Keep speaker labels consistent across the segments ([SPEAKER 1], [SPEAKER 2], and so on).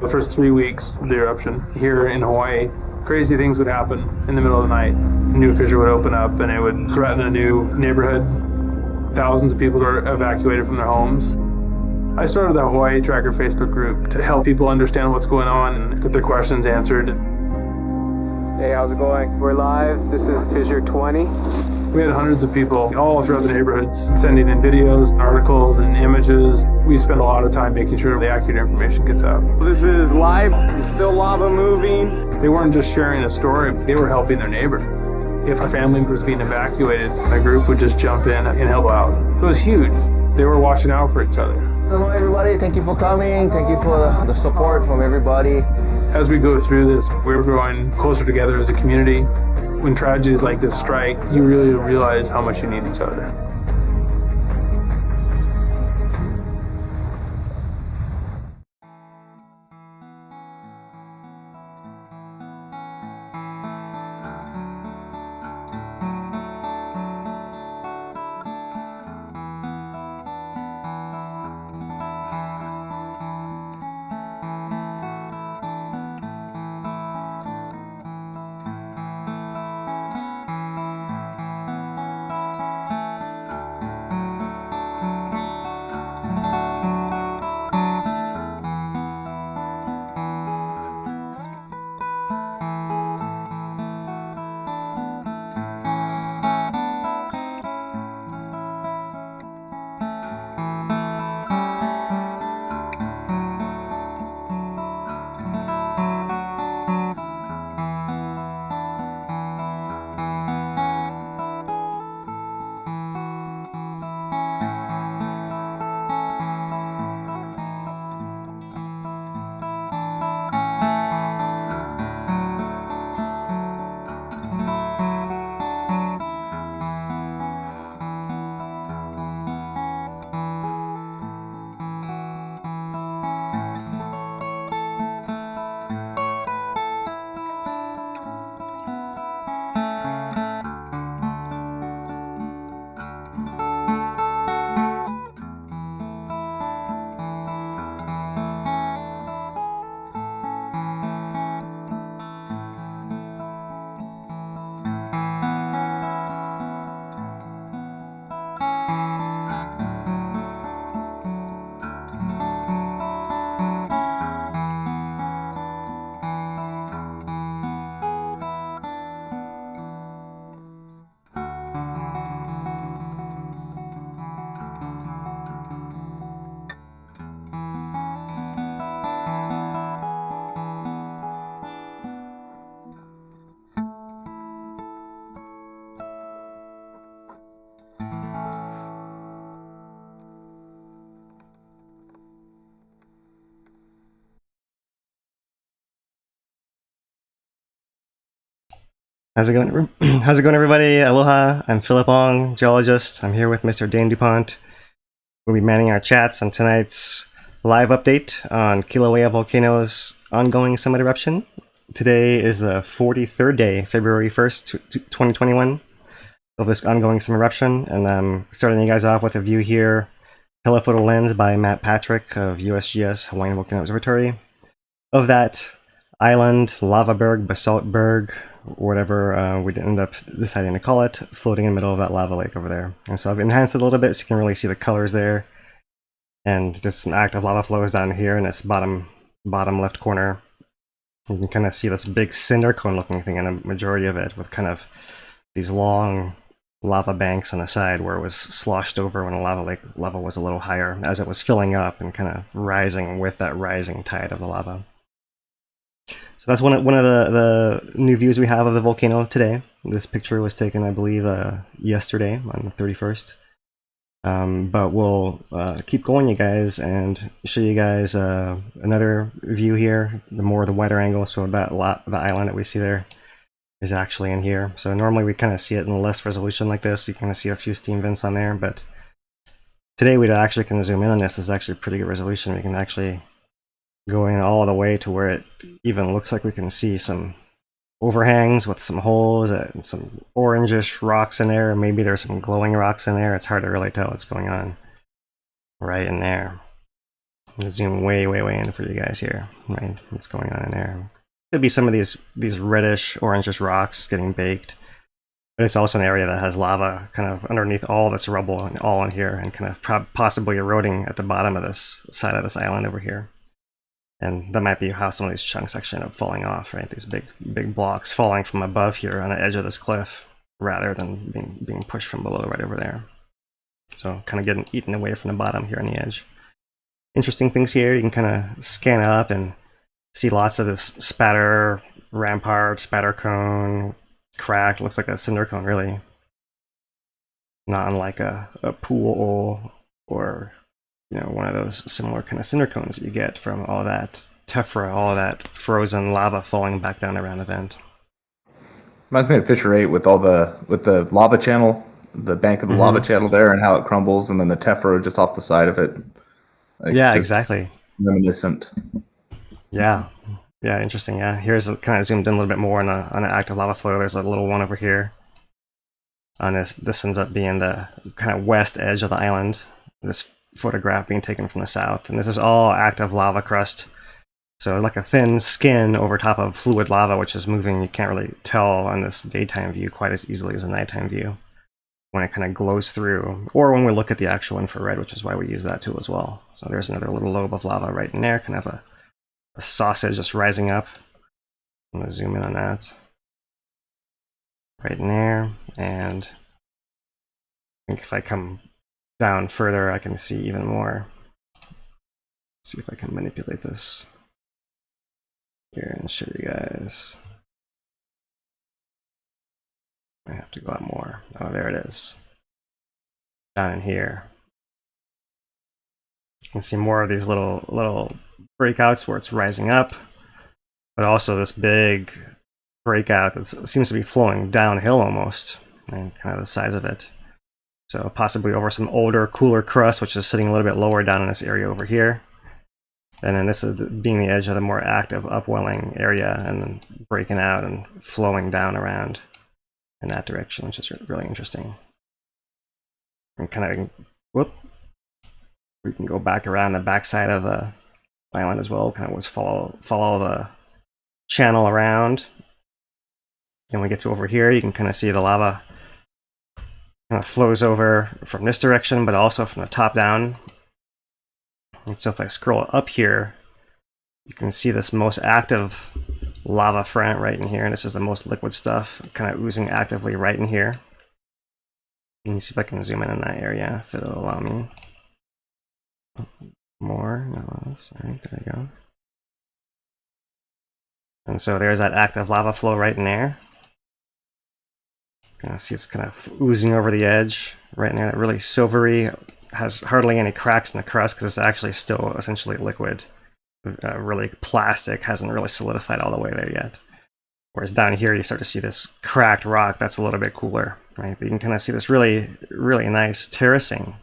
[SPEAKER 1] The first 3 weeks of the eruption here in Hawaii, crazy things would happen in the middle of the night. A new fissure would open up and it would threaten a new neighborhood. Thousands of people were evacuated from their homes. I started the Hawaii Tracker Facebook group to help people understand what's going on and get their questions answered.
[SPEAKER 2] Hey, how's it going? We're live. This is Fissure 20.
[SPEAKER 1] We had hundreds of people all throughout the neighborhoods sending in videos, articles, and images. We spend a lot of time making sure the accurate information gets out.
[SPEAKER 2] This is live. There's still lava moving.
[SPEAKER 1] They weren't just sharing a story, they were helping their neighbor. If a family was being evacuated, the group would just jump in and help out. So it was huge. They were watching out for each other.
[SPEAKER 3] Hello everybody, thank you for coming. Thank you for the support from everybody.
[SPEAKER 1] As we go through this, we're growing closer together as a community. When tragedies like this strike, you really realize how much you need each other.
[SPEAKER 4] How's it going? How's it going, everybody? Aloha. I'm Philip Ong, geologist. I'm here with Mr. Dane DuPont. We'll be manning our chats on tonight's live update on Kīlauea volcano's ongoing summit eruption. Today is the 43rd day, February 1st, 2021, of this ongoing summit eruption, and I'm starting you guys off with a view here, telephoto lens by Matt Patrick of USGS Hawaiian Volcano Observatory, of that island, lava berg, basalt berg, whatever we end up deciding to call it, floating in the middle of that lava lake over there. And so I've enhanced it a little bit so you can really see the colors there, and just some active lava flows down here in this bottom left corner. You can kind of see this big cinder cone looking thing in a majority of it, with kind of these long lava banks on the side where it was sloshed over when the lava was a little higher as it was filling up and kind of rising with that rising tide of the lava. So that's one of the new views we have of the volcano today. This picture was taken, I believe, yesterday on the 31st. But we'll keep going, you guys, and show you guys another view here, the wider angle. So the island that we see there is actually in here. So normally we kind of see it in less resolution like this. You kind of see a few steam vents on there, but today we actually can zoom in on this. This is actually pretty good resolution. We can actually going all the way to where it even looks like we can see some overhangs with some holes and some orangish rocks in there. Maybe there's some glowing rocks in there. It's hard to really tell what's going on right in there. I'm gonna zoom way in for you guys here. Right, what's going on in there? Could be some of these reddish, orangish rocks getting baked, but it's also an area that has lava kind of underneath all this rubble and all in here, and kind of possibly eroding at the bottom of this side of this island over here. And that might be how some of these chunks actually end up falling off, right? These big blocks falling from above here on the edge of this cliff, rather than being pushed from below right over there. So kind of getting eaten away from the bottom here on the edge. Interesting things here. You can kind of scan up and see lots of this spatter rampart, spatter cone, crack. Looks like a cinder cone, really. Not unlike a pool or, you know, one of those similar kind of cinder cones that you get from all that tephra, all that frozen lava falling back down around the vent.
[SPEAKER 5] Reminds me of Fissure 8 with the lava channel, the bank of the lava channel there, and how it crumbles, and then the tephra just off the side of it. Like,
[SPEAKER 4] yeah, exactly.
[SPEAKER 5] Reminiscent.
[SPEAKER 4] Yeah, interesting. Yeah, here's kind of zoomed in a little bit more on an active lava flow. There's a little one over here. On this ends up being the kind of west edge of the island. This photograph being taken from the south, and this is all active lava crust. So like a thin skin over top of fluid lava, which is moving. You can't really tell on this daytime view quite as easily as a nighttime view when it kind of glows through, or when we look at the actual infrared, which is why we use that tool as well. So there's another little lobe of lava right in there, kind of a sausage just rising up. I'm gonna zoom in on that. Right in there, and I think if I come down further, I can see even more. Let's see if I can manipulate this here and show you guys. I have to go out more. Oh, there it is. Down in here. You can see more of these little breakouts where it's rising up, but also this big breakout that seems to be flowing downhill almost, and kind of the size of it. So possibly over some older, cooler crust, which is sitting a little bit lower down in this area over here. And then this is being the edge of the more active upwelling area, and then breaking out and flowing down around in that direction, which is really interesting. And kind of, we can go back around the backside of the island as well. Kind of was follow the channel around, and we get to over here. You can kind of see the lava kind of flows over from this direction, but also from the top down. And so if I scroll up here, you can see this most active lava front right in here, and this is the most liquid stuff, kind of oozing actively right in here. Let me see if I can zoom in on that area, if it'll allow me. More, no less. All right, there we go. And so there's that active lava flow right in there. You can see it's kind of oozing over the edge right in there. That really silvery, has hardly any cracks in the crust because it's actually still essentially liquid. Really plastic, hasn't really solidified all the way there yet. Whereas down here you start to see this cracked rock that's a little bit cooler, right? But you can kind of see this really nice terracing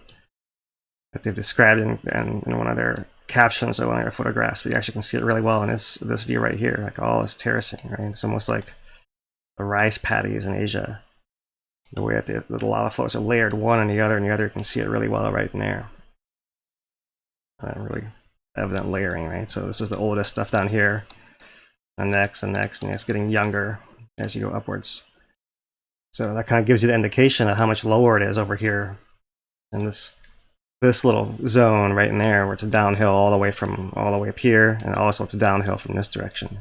[SPEAKER 4] that they've described in one of their captions or one of their photographs. But you actually can see it really well in this view right here, like all this terracing, right? It's almost like the rice paddies in Asia. The way that the lava flows are layered one on the other, and the other, you can see it really well right in there. Really evident layering, right? So this is the oldest stuff down here, and next, and it's getting younger as you go upwards. So that kind of gives you the indication of how much lower it is over here in this little zone right in there, where it's downhill all the way up here, and also it's downhill from this direction.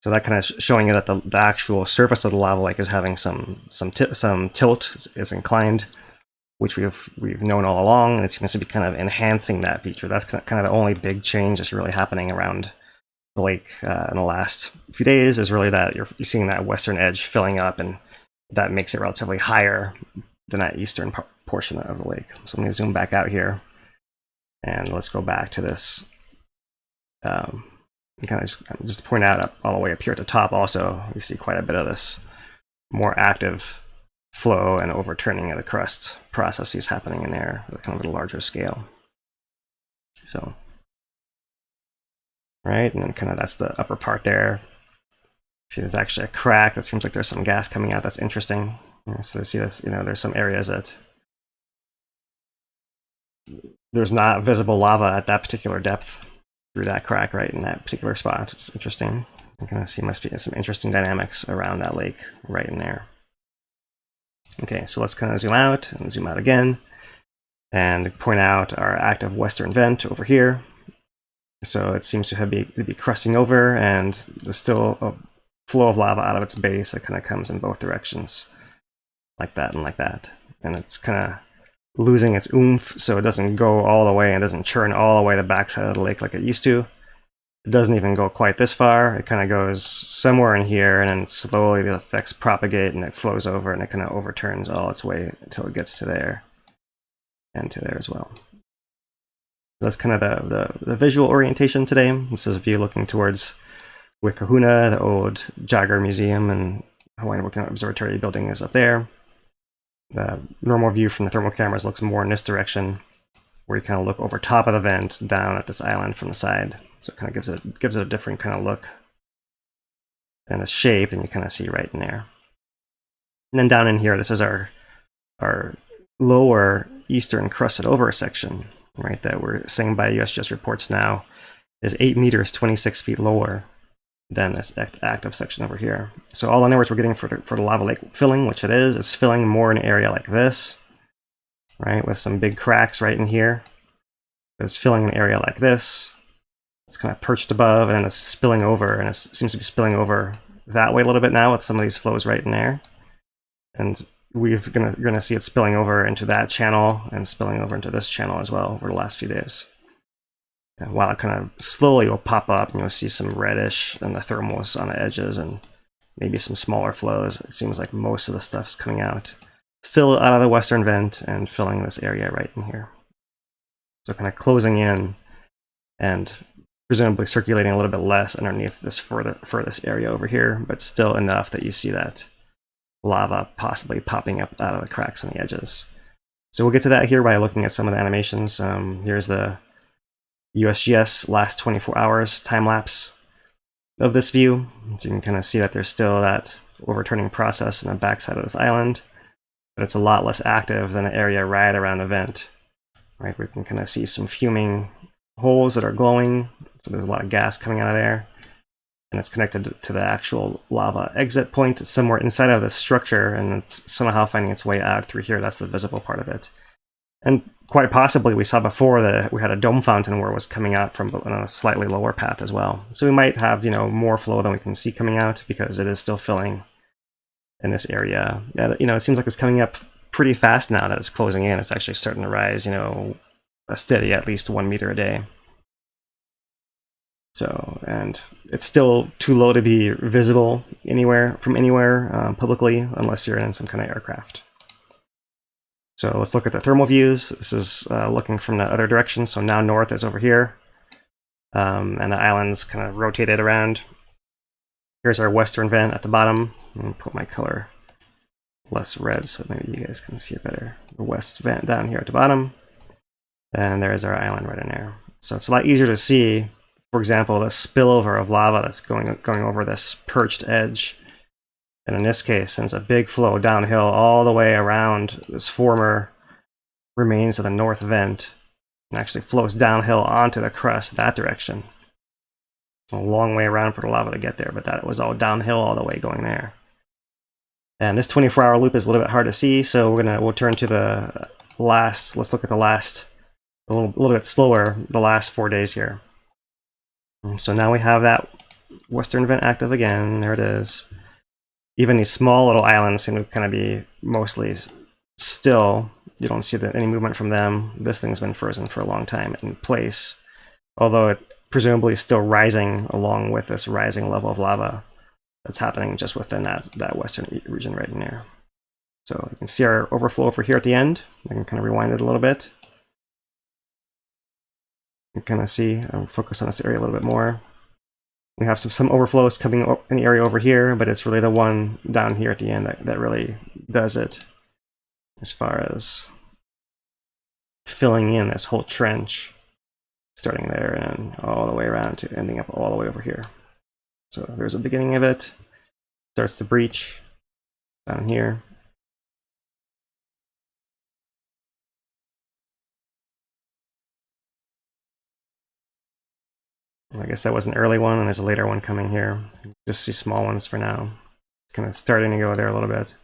[SPEAKER 4] So that kind of showing you that the actual surface of the lava lake is having some tilt, it's inclined, which we've known all along, and it seems to be kind of enhancing that feature. That's kind of the only big change that's really happening around the lake in the last few days, is really that you're seeing that western edge filling up, and that makes it relatively higher than that eastern portion of the lake. So I'm going to zoom back out here, and let's go back to this. And kind of just point out all the way up here at the top also, you see quite a bit of this more active flow and overturning of the crust processes happening in there at kind of a larger scale. So, right, and then kind of that's the upper part there. See, there's actually a crack. That seems like there's some gas coming out. That's interesting. So you see this, there's some areas that there's not visible lava at that particular depth through that crack right in that particular spot. It's interesting. You can see must be some interesting dynamics around that lake right in there. Okay, so let's kind of zoom out and zoom out again and point out our active western vent over here. So it seems to be crusting over, and there's still a flow of lava out of its base that kind of comes in both directions, like that and like that. And it's kind of losing its oomph, so it doesn't go all the way and doesn't churn all the way the backside of the lake like it used to. It doesn't even go quite this far. It kind of goes somewhere in here, and then slowly the effects propagate and it flows over, and it kind of overturns all its way until it gets to there and to there as well. That's kind of the visual orientation today. This is a view looking towards Wikahuna, the old Jagger Museum and Hawaiian Volcano Observatory building is up there. The normal view from the thermal cameras looks more in this direction, where you kind of look over top of the vent down at this island from the side. So it kind of gives it a different kind of look and a shape than you kind of see right in there. And then down in here, this is our lower eastern crusted over section, right, that we're saying by USGS reports now is 8 meters, 26 feet lower than this active section over here. So all the numbers we're getting for the lava lake filling, which it is, it's filling more in an area like this, right, with some big cracks right in here. It's filling an area like this. It's kind of perched above, and it's spilling over, and it seems to be spilling over that way a little bit now with some of these flows right in there. And we're gonna see it spilling over into that channel and spilling over into this channel as well over the last few days. And while it kind of slowly will pop up, and you'll see some reddish and the thermals on the edges and maybe some smaller flows. It seems like most of the stuff's coming out still out of the western vent and filling this area right in here. So kind of closing in and presumably circulating a little bit less underneath this furthest area over here, but still enough that you see that lava possibly popping up out of the cracks on the edges. So we'll get to that here by looking at some of the animations. Here's the USGS last 24 hours time-lapse of this view. So you can kind of see that there's still that overturning process in the backside of this island, but it's a lot less active than the area right around the vent. Right, we can kind of see some fuming holes that are glowing, so there's a lot of gas coming out of there, and it's connected to the actual lava exit point. It's somewhere inside of this structure, and it's somehow finding its way out through here. That's the visible part of it. And quite possibly, we saw before that we had a dome fountain where it was coming out from on a slightly lower path as well. So we might have, more flow than we can see coming out because it is still filling in this area. And, it seems like it's coming up pretty fast now that it's closing in. It's actually starting to rise, a steady at least 1 meter a day. So, and it's still too low to be visible from anywhere publicly, unless you're in some kind of aircraft. So let's look at the thermal views. This is looking from the other direction. So now north is over here, and the island's kind of rotated around. Here's our western vent at the bottom. I'm gonna put my color less red so maybe you guys can see it better. The west vent down here at the bottom, and there's our island right in there. So it's a lot easier to see, for example, the spillover of lava that's going over this perched edge. And in this case, sends a big flow downhill all the way around this former remains of the north vent, and actually flows downhill onto the crust that direction. It's a long way around for the lava to get there, but that was all downhill all the way going there. And this 24-hour loop is a little bit hard to see, so we'll turn to the last. Let's look at the last, a little bit slower, the last 4 days here. So now we have that western vent active again. There it is. Even these small little islands seem to kind of be mostly still. You don't see any movement from them. This thing's been frozen for a long time in place, although it presumably is still rising along with this rising level of lava that's happening just within that western region right in there. So you can see our overflow over here at the end. I can kind of rewind it a little bit. You can kind of see, I'll focus on this area a little bit more. We have some overflows coming in the area over here, but it's really the one down here at the end that really does it as far as filling in this whole trench, starting there and all the way around to ending up all the way over here. So there's a beginning of it. Starts to breach down here. I guess that was an early one, and there's a later one coming here. Just see small ones for now. Kind of starting to go there a little bit.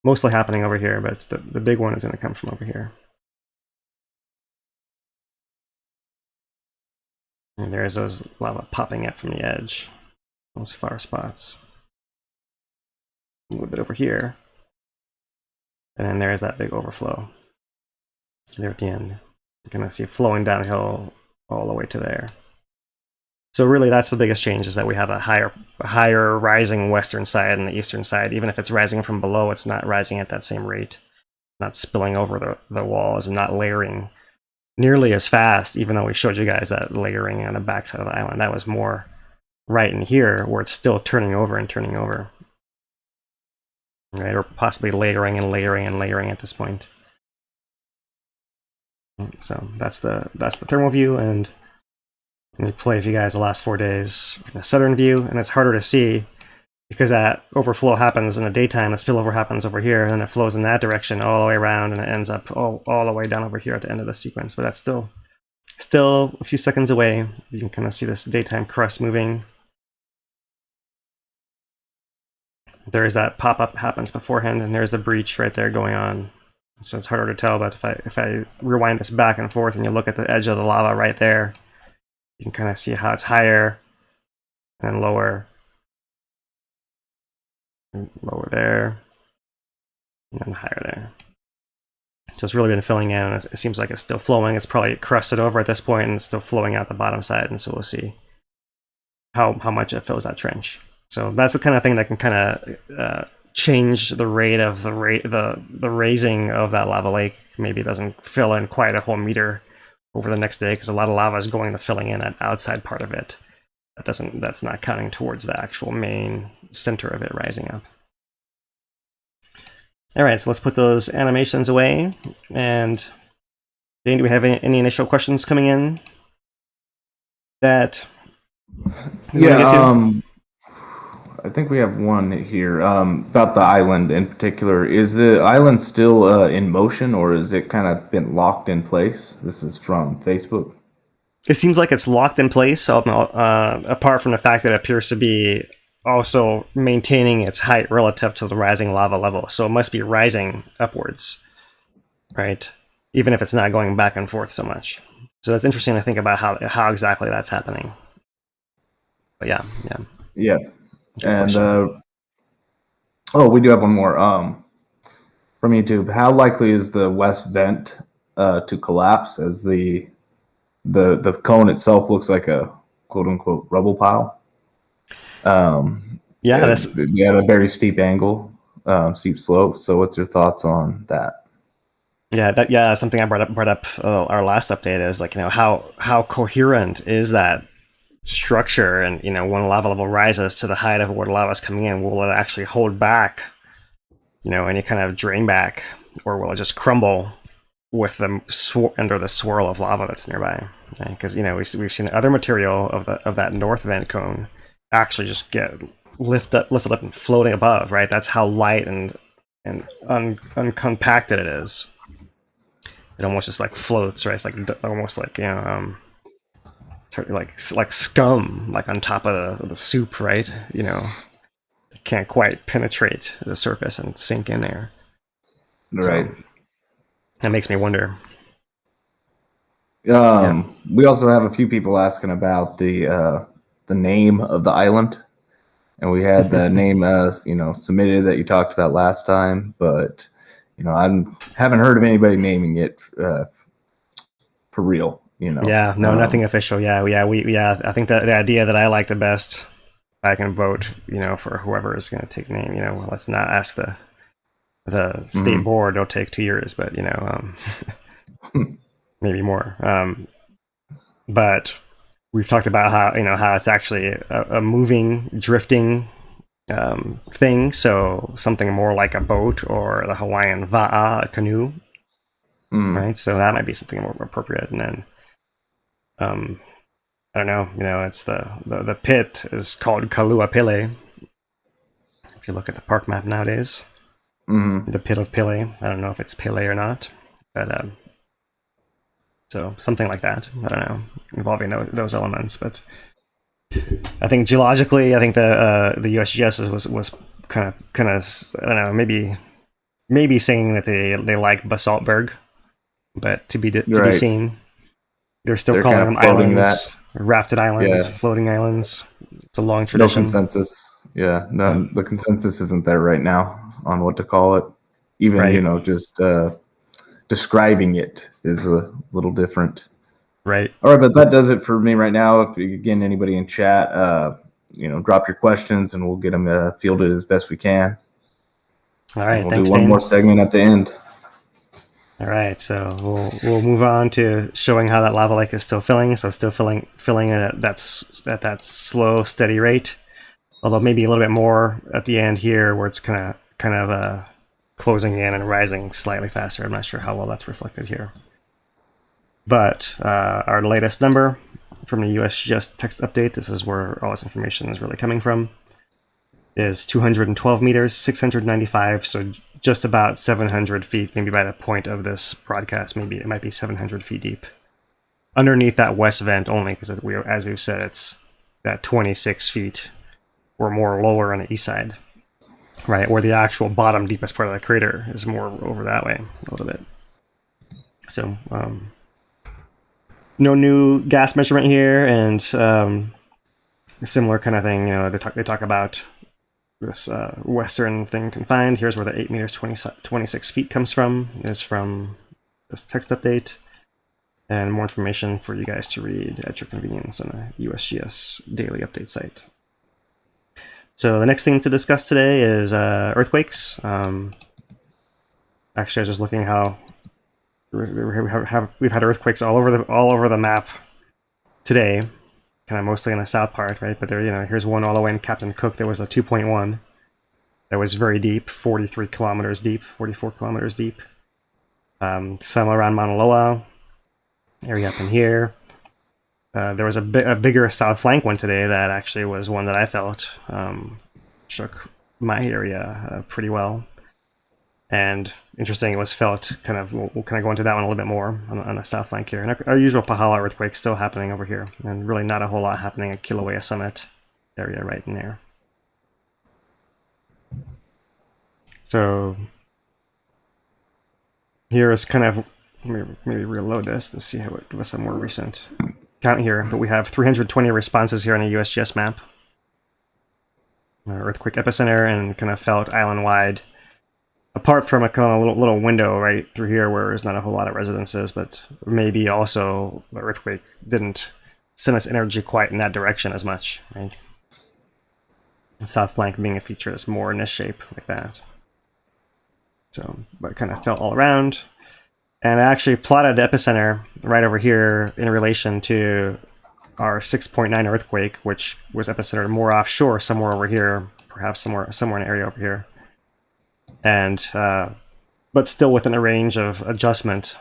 [SPEAKER 4] Mostly happening over here, but the big one is going to come from over here. And there's those lava popping up from the edge. Those far spots. A little bit over here. And then there's that big overflow. There at the end. You can see it flowing downhill all the way to there. So really that's the biggest change, is that we have a higher rising western side and the eastern side. Even if it's rising from below, it's not rising at that same rate. Not spilling over the walls and not layering nearly as fast, even though we showed you guys that layering on the backside of the island. That was more right in here, where it's still turning over and turning over. Right, or possibly layering and layering and layering at this point. So that's the thermal view, and let me play for you guys the last 4 days from the southern view, and it's harder to see because that overflow happens in the daytime, the spillover happens over here, and then it flows in that direction all the way around, and it ends up all the way down over here at the end of the sequence. But that's still a few seconds away. You can kind of see this daytime crust moving. There's that pop-up that happens beforehand, and there's the breach right there going on. So it's harder to tell, but if I rewind this back and forth and you look at the edge of the lava right there, you can kind of see how it's higher and lower. And lower there, and then higher there. So it's really been filling in, and it seems like it's still flowing. It's probably crusted over at this point, and it's still flowing out the bottom side, and so we'll see how much it fills that trench. So that's the kind of thing that can kind of change the rate of the raising of that lava lake. Maybe it doesn't fill in quite a whole meter over the next day, because a lot of lava is going to filling in that outside part of it. That's not counting towards the actual main center of it rising up. All right, so let's put those animations away. And Dane, do we have any initial questions coming in that you want to get to?
[SPEAKER 5] I think we have one here about the island in particular. Is the island still in motion, or is it kind of been locked in place? This is from Facebook.
[SPEAKER 4] It seems like it's locked in place, apart from the fact that it appears to be also maintaining its height relative to the rising lava level. So it must be rising upwards, right? Even if it's not going back and forth so much. So that's interesting to think about how exactly that's happening. But yeah.
[SPEAKER 5] And we do have one more from YouTube. How likely is the west vent to collapse, as the cone itself looks like a quote-unquote rubble pile? They had a very steep angle, steep slope. So what's your thoughts on that?
[SPEAKER 4] Yeah, something I brought up our last update is, like, how coherent is that structure, and when lava level rises to the height of where the lava is coming in, will it actually hold back any kind of drain back, or will it just crumble with under the swirl of lava that's nearby? Because we've seen other material of that north vent cone actually just get lifted up and floating above, right? That's how light and uncompacted it is. It almost just like floats, right? It's like almost like like scum, like on top of the soup, right? It can't quite penetrate the surface and sink in there.
[SPEAKER 5] Right.
[SPEAKER 4] So that makes me wonder.
[SPEAKER 5] We also have a few people asking about the name of the island, and we had the name submitted that you talked about last time, but I haven't heard of anybody naming it for real.
[SPEAKER 4] Nothing official. I think the idea that I like the best, I can vote for whoever is going to take name. Let's not ask the state board. It'll take 2 years, but maybe more. But we've talked about how it's actually a moving, drifting thing. So something more like a boat, or the Hawaiian va'a, a canoe, right? So that might be something more appropriate. And then I don't know. It's the pit is called Kalua Pele. If you look at the park map nowadays, the pit of Pele. I don't know if it's Pele or not, but so something like that. I don't know, involving those elements. But I think geologically, I think the USGS was kind of I don't know, maybe saying that they like basalt berg, but to be seen. They're still calling them islands, rafted islands, floating islands. It's a long tradition.
[SPEAKER 5] No consensus. Yeah, no, the consensus isn't there right now on what to call it. Even just describing it is a little different.
[SPEAKER 4] Right.
[SPEAKER 5] All right, but that does it for me right now. If again anybody in chat, drop your questions and we'll get them fielded as best we can.
[SPEAKER 4] All right.
[SPEAKER 5] We'll
[SPEAKER 4] Thanks,
[SPEAKER 5] do one
[SPEAKER 4] Dane.
[SPEAKER 5] more segment at the end.
[SPEAKER 4] All right, so we'll move on to showing how that lava lake is still filling. So still filling at that slow, steady rate, although maybe a little bit more at the end here, where it's kind of closing in and rising slightly faster. I'm not sure how well that's reflected here. But our latest number from the USGS text update, this is where all this information is really coming from, is 212 meters, 695, so just about 700 feet, maybe by the point of this broadcast, maybe it might be 700 feet deep. Underneath that west vent only, because as we've said, it's that 26 feet or more lower on the east side, right? Where the actual bottom deepest part of the crater is more over that way a little bit. So, no new gas measurement here, and a similar kind of thing, they talk about this western thing confined. Here's where the 8 meters 26 feet comes from, is from this text update, and more information for you guys to read at your convenience on the USGS daily update site. So the next thing to discuss today is earthquakes. Actually, I was just looking how we've had earthquakes all over the map today. Kind of mostly in the south part, right? But there, here's one all the way in Captain Cook. There was a 2.1 that was very deep, 43 kilometers deep, 44 kilometers deep. Some around Mauna Loa, area up in here. There was a bigger south flank one today that actually was one that I felt shook my area pretty well. And interesting, it was felt we'll kind of go into that one a little bit more on the south flank here. And our usual Pahala earthquake still happening over here, and really not a whole lot happening at Kīlauea Summit area right in there. So here is kind of, maybe reload this to see how it gives us a more recent count here. But we have 320 responses here on a USGS map. Earthquake epicenter and kind of felt island-wide. Apart from a kind of little window right through here where there's not a whole lot of residences, but maybe also the earthquake didn't send us energy quite in that direction as much, right? The south flank being a feature is more in this shape like that. So, but it kind of felt all around. And I actually plotted the epicenter right over here in relation to our 6.9 earthquake, which was epicentered more offshore, somewhere over here, perhaps somewhere in an area over here. And but still within a range of adjustment,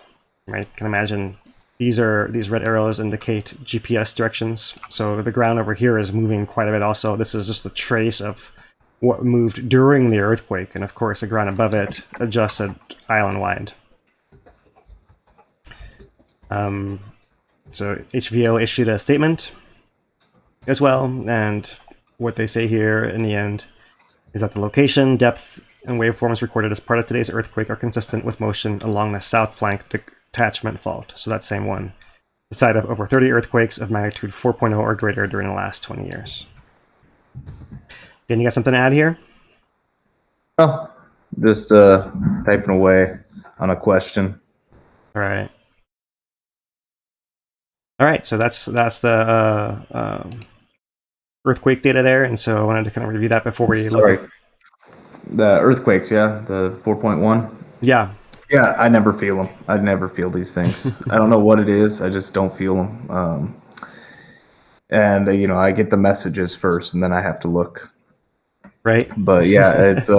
[SPEAKER 4] right? You can imagine these red arrows indicate GPS directions. So the ground over here is moving quite a bit also. This is just a trace of what moved during the earthquake, and of course the ground above it adjusted island-wide. So HVO issued a statement as well, and what they say here in the end is that the location, depth, and waveforms recorded as part of today's earthquake are consistent with motion along the south flank detachment fault. So that same one. The site of over 30 earthquakes of magnitude 4.0 or greater during the last 20 years. Dan, you got something to add here?
[SPEAKER 5] Oh, just typing away on a question.
[SPEAKER 4] All right. All right, so that's the earthquake data there, and so I wanted to kind of review that before we look at
[SPEAKER 5] the earthquakes, yeah, the 4.1.
[SPEAKER 4] Yeah.
[SPEAKER 5] Yeah, I never feel them. I never feel these things. I don't know what it is. I just don't feel them. And I get the messages first, and then I have to look.
[SPEAKER 4] Right.
[SPEAKER 5] But yeah, it's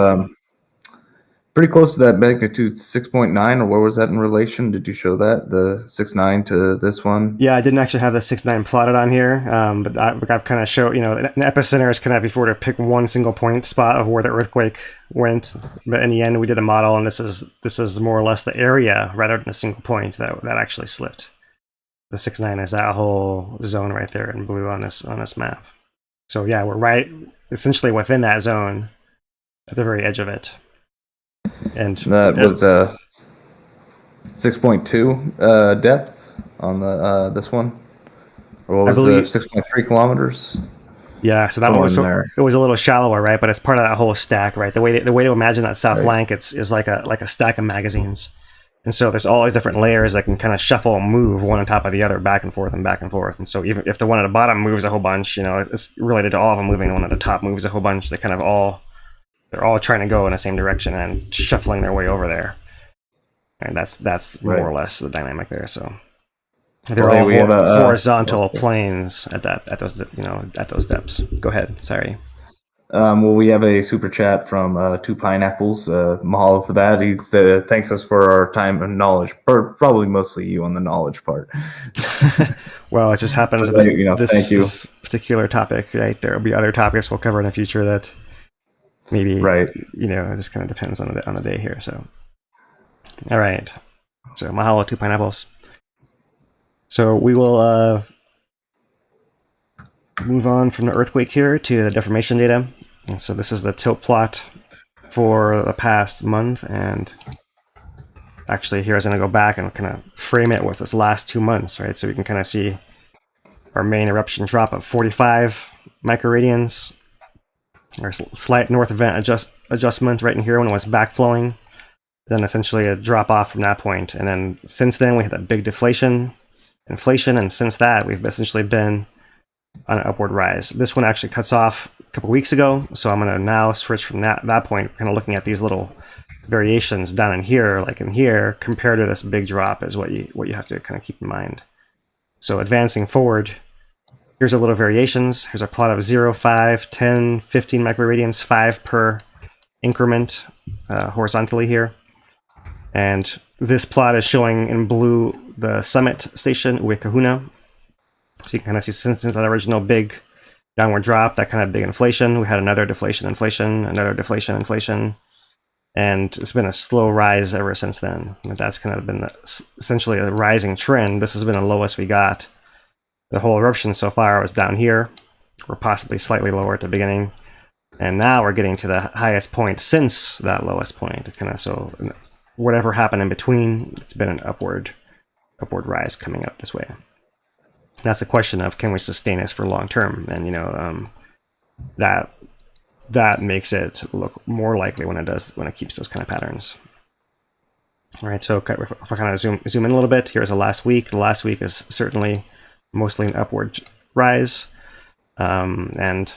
[SPEAKER 5] pretty close to that magnitude 6.9, or where was that in relation? Did you show that, the 6.9 to this one?
[SPEAKER 4] Yeah, I didn't actually have the 6.9 plotted on here, but I've kind of showed, an epicenter is kind of, if you were to pick one single point spot of where the earthquake went, but in the end we did a model, and this is more or less the area rather than a single point that actually slipped. The 6.9 is that whole zone right there in blue on this map. So yeah, we're right essentially within that zone at the very edge of it. And
[SPEAKER 5] That was 6.2 depth on the this one. Or what was it? 6.3 kilometers?
[SPEAKER 4] Yeah, so that one was it was a little shallower, right? But it's part of that whole stack, right? The way to imagine that south flank is like a stack of magazines, and so there's all these different layers that can kind of shuffle and move one on top of the other, back and forth and back and forth. And so even if the one at the bottom moves a whole bunch, you know, it's related to all of them moving. The one at the top moves a whole bunch. They're all trying to go in the same direction and shuffling their way over there. And that's more or less the dynamic there. So. They're all horizontal planes at those depths. Go ahead. Sorry.
[SPEAKER 5] Well, we have a super chat from Two Pineapples. Mahalo for that. He thanks us for our time and knowledge. Probably mostly you on the knowledge part.
[SPEAKER 4] Well, it just happens that this particular topic, right? There will be other topics we'll cover in the future that maybe, it just kind of depends on the day here. So, all right. So, mahalo, Two Pineapples. So we will move on from the earthquake here to the deformation data. And so this is the tilt plot for the past month. And actually here I was going to go back and kind of frame it with this last 2 months, right? So we can kind of see our main eruption drop of 45 microradians. Our slight north event adjustment right in here when it was backflowing. Then essentially a drop off from that point. And then since then we had that big inflation, and since that we've essentially been on an upward rise. This one actually cuts off a couple weeks ago, so I'm going to now switch from that point, kind of looking at these little variations down in here, like in here, compared to this big drop is what you have to kind of keep in mind. So advancing forward, here's our little variations. Here's our plot of 0, 5, 10, 15 microradians, 5 per increment horizontally here. And this plot is showing in blue the summit station, Uekahuna. So you can kind of see since that original big downward drop, that kind of big inflation, we had another deflation, another deflation, inflation. And it's been a slow rise ever since then. And that's kind of been essentially a rising trend. This has been the lowest we got. The whole eruption so far was down here, or possibly slightly lower at the beginning. And now we're getting to the highest point since that lowest point. Kind of so whatever happened in between, it's been an upward rise coming up this way. That's the question of, can we sustain this for long term? And that makes it look more likely when it keeps those kind of patterns. All right, so if I kind of zoom in a little bit, here's the last week. The last week is certainly mostly an upward rise, and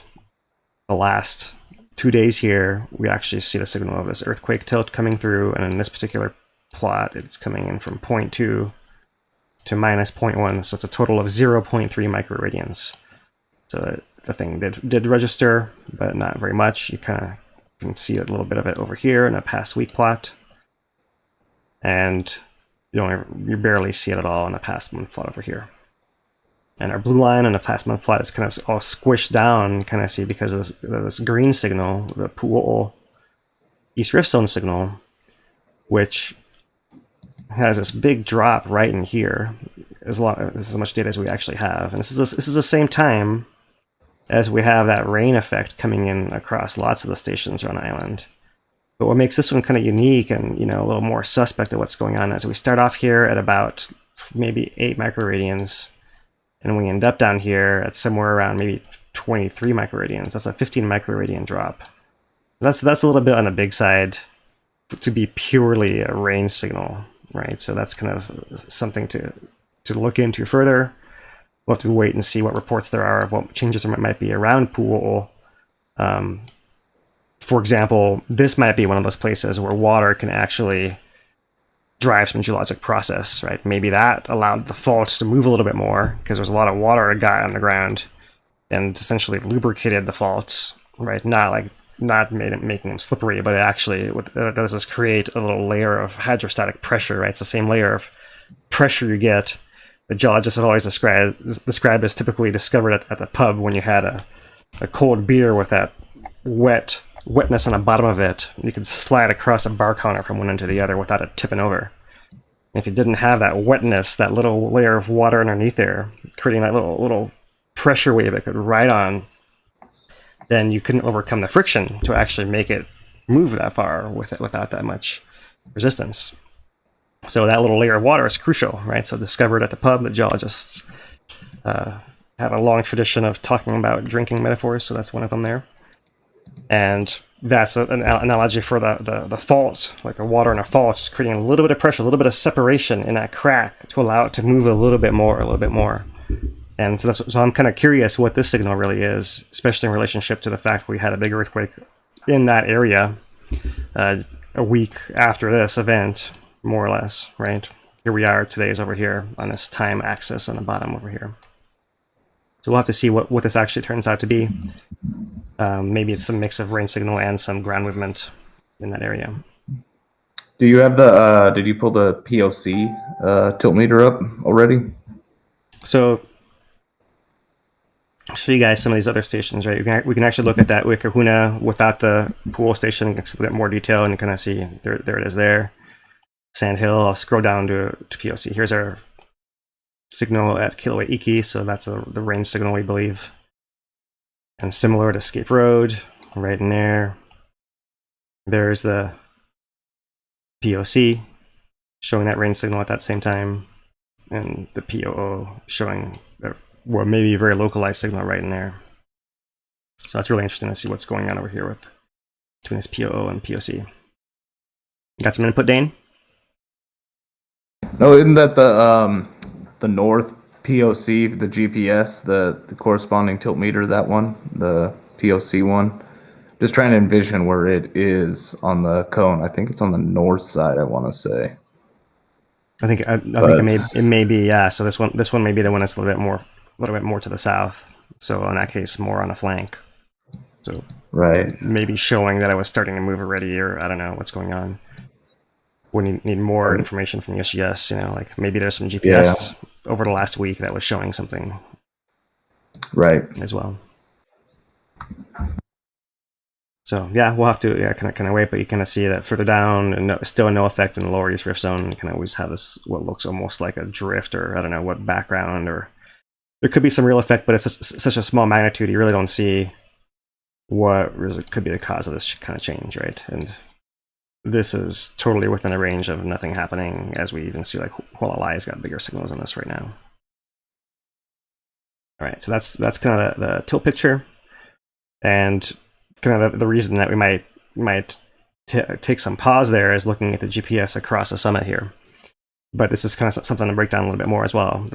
[SPEAKER 4] the last 2 days here, we actually see the signal of this earthquake tilt coming through, and in this particular plot, it's coming in from 0.2 to minus 0.1, so it's a total of 0.3 microradians. So the thing did register, but not very much. You kind of can see a little bit of it over here in a past week plot, and you barely see it at all in a past month plot over here. And our blue line on the past month plot is kind of all squished down, kind of see because of this green signal, the Pu'o'o East Rift Zone signal, which has this big drop right in here, this is as much data as we actually have. And this is the same time as we have that rain effect coming in across lots of the stations around the island. But what makes this one kind of unique and a little more suspect of what's going on is we start off here at about maybe 8 microradians, and we end up down here at somewhere around maybe 23 microradians. That's a 15 microradian drop. That's a little bit on the big side to be purely a rain signal, right? So that's kind of something to look into further. We'll have to wait and see what reports there are of what changes there might be around Pu'o'o. For example, this might be one of those places where water can actually drive some geologic process, right? Maybe that allowed the faults to move a little bit more because there's a lot of water that got on the ground and essentially lubricated the faults, right? Not making them slippery, but actually what it does is create a little layer of hydrostatic pressure, right? It's the same layer of pressure you get. The geologists have always described as typically discovered at the pub when you had a cold beer with that wetness on the bottom of it. You could slide across a bar counter from one end to the other without it tipping over. And if you didn't have that wetness, that little layer of water underneath there, creating that little pressure wave it could ride on, then you couldn't overcome the friction to actually make it move that far without that much resistance. So that little layer of water is crucial, right? So discovered at the pub, the geologists have a long tradition of talking about drinking metaphors, so that's one of them there. And that's an analogy for the fault, like the water in a fault, just creating a little bit of pressure, a little bit of separation in that crack to allow it to move a little bit more. And so I'm kind of curious what this signal really is, especially in relationship to the fact we had a big earthquake in that area a week after this event, more or less, right? Here we are, today's over here on this time axis on the bottom over here. So we'll have to see what this actually turns out to be. Maybe it's some mix of rain signal and some ground movement in that area.
[SPEAKER 5] Do you have the, did you pull the POC tilt meter up already?
[SPEAKER 4] So I'll show you guys some of these other stations, right? We can actually look at that Wikahuna without the pool station, get a little bit more detail, and you kind of see, there it is there. Sand Hill, I'll scroll down to POC. Here's our signal at Kīlauea Iki, so that's the rain signal, we believe. And similar to Escape Road, right in there. There's the POC, showing that rain signal at that same time. And the POO showing, well, maybe a very localized signal right in there. So that's really interesting to see what's going on over here between this POO and POC. Got some input, Dane?
[SPEAKER 5] No, isn't that the north POC, the GPS, the corresponding tilt meter, that one, the POC one? Just trying to envision where it is on the cone. I think it's on the north side, I want to say.
[SPEAKER 4] I think it may be, yeah. So this one may be the one that's a little bit more to the south. So in that case, more on the flank. So
[SPEAKER 5] right,
[SPEAKER 4] maybe showing that I was starting to move already, or I don't know what's going on. We need more information from USGS. You know, like maybe there's some GPS over the last week that was showing something,
[SPEAKER 5] right,
[SPEAKER 4] as well. So yeah, we'll have to kind of wait, but you kind of see that further down, and still no effect in the lower East Rift Zone. You can always have this what looks almost like a drift, or I don't know what background, or there could be some real effect, but it's such a small magnitude, you really don't see what could be the cause of this kind of change, right? And this is totally within a range of nothing happening, as we even see like Kīlauea's got bigger signals on this right now. All right, so that's kind of the tilt picture, and kind of the reason that we might take some pause there is looking at the GPS across the summit here. But this is kind of something to break down a little bit more as well.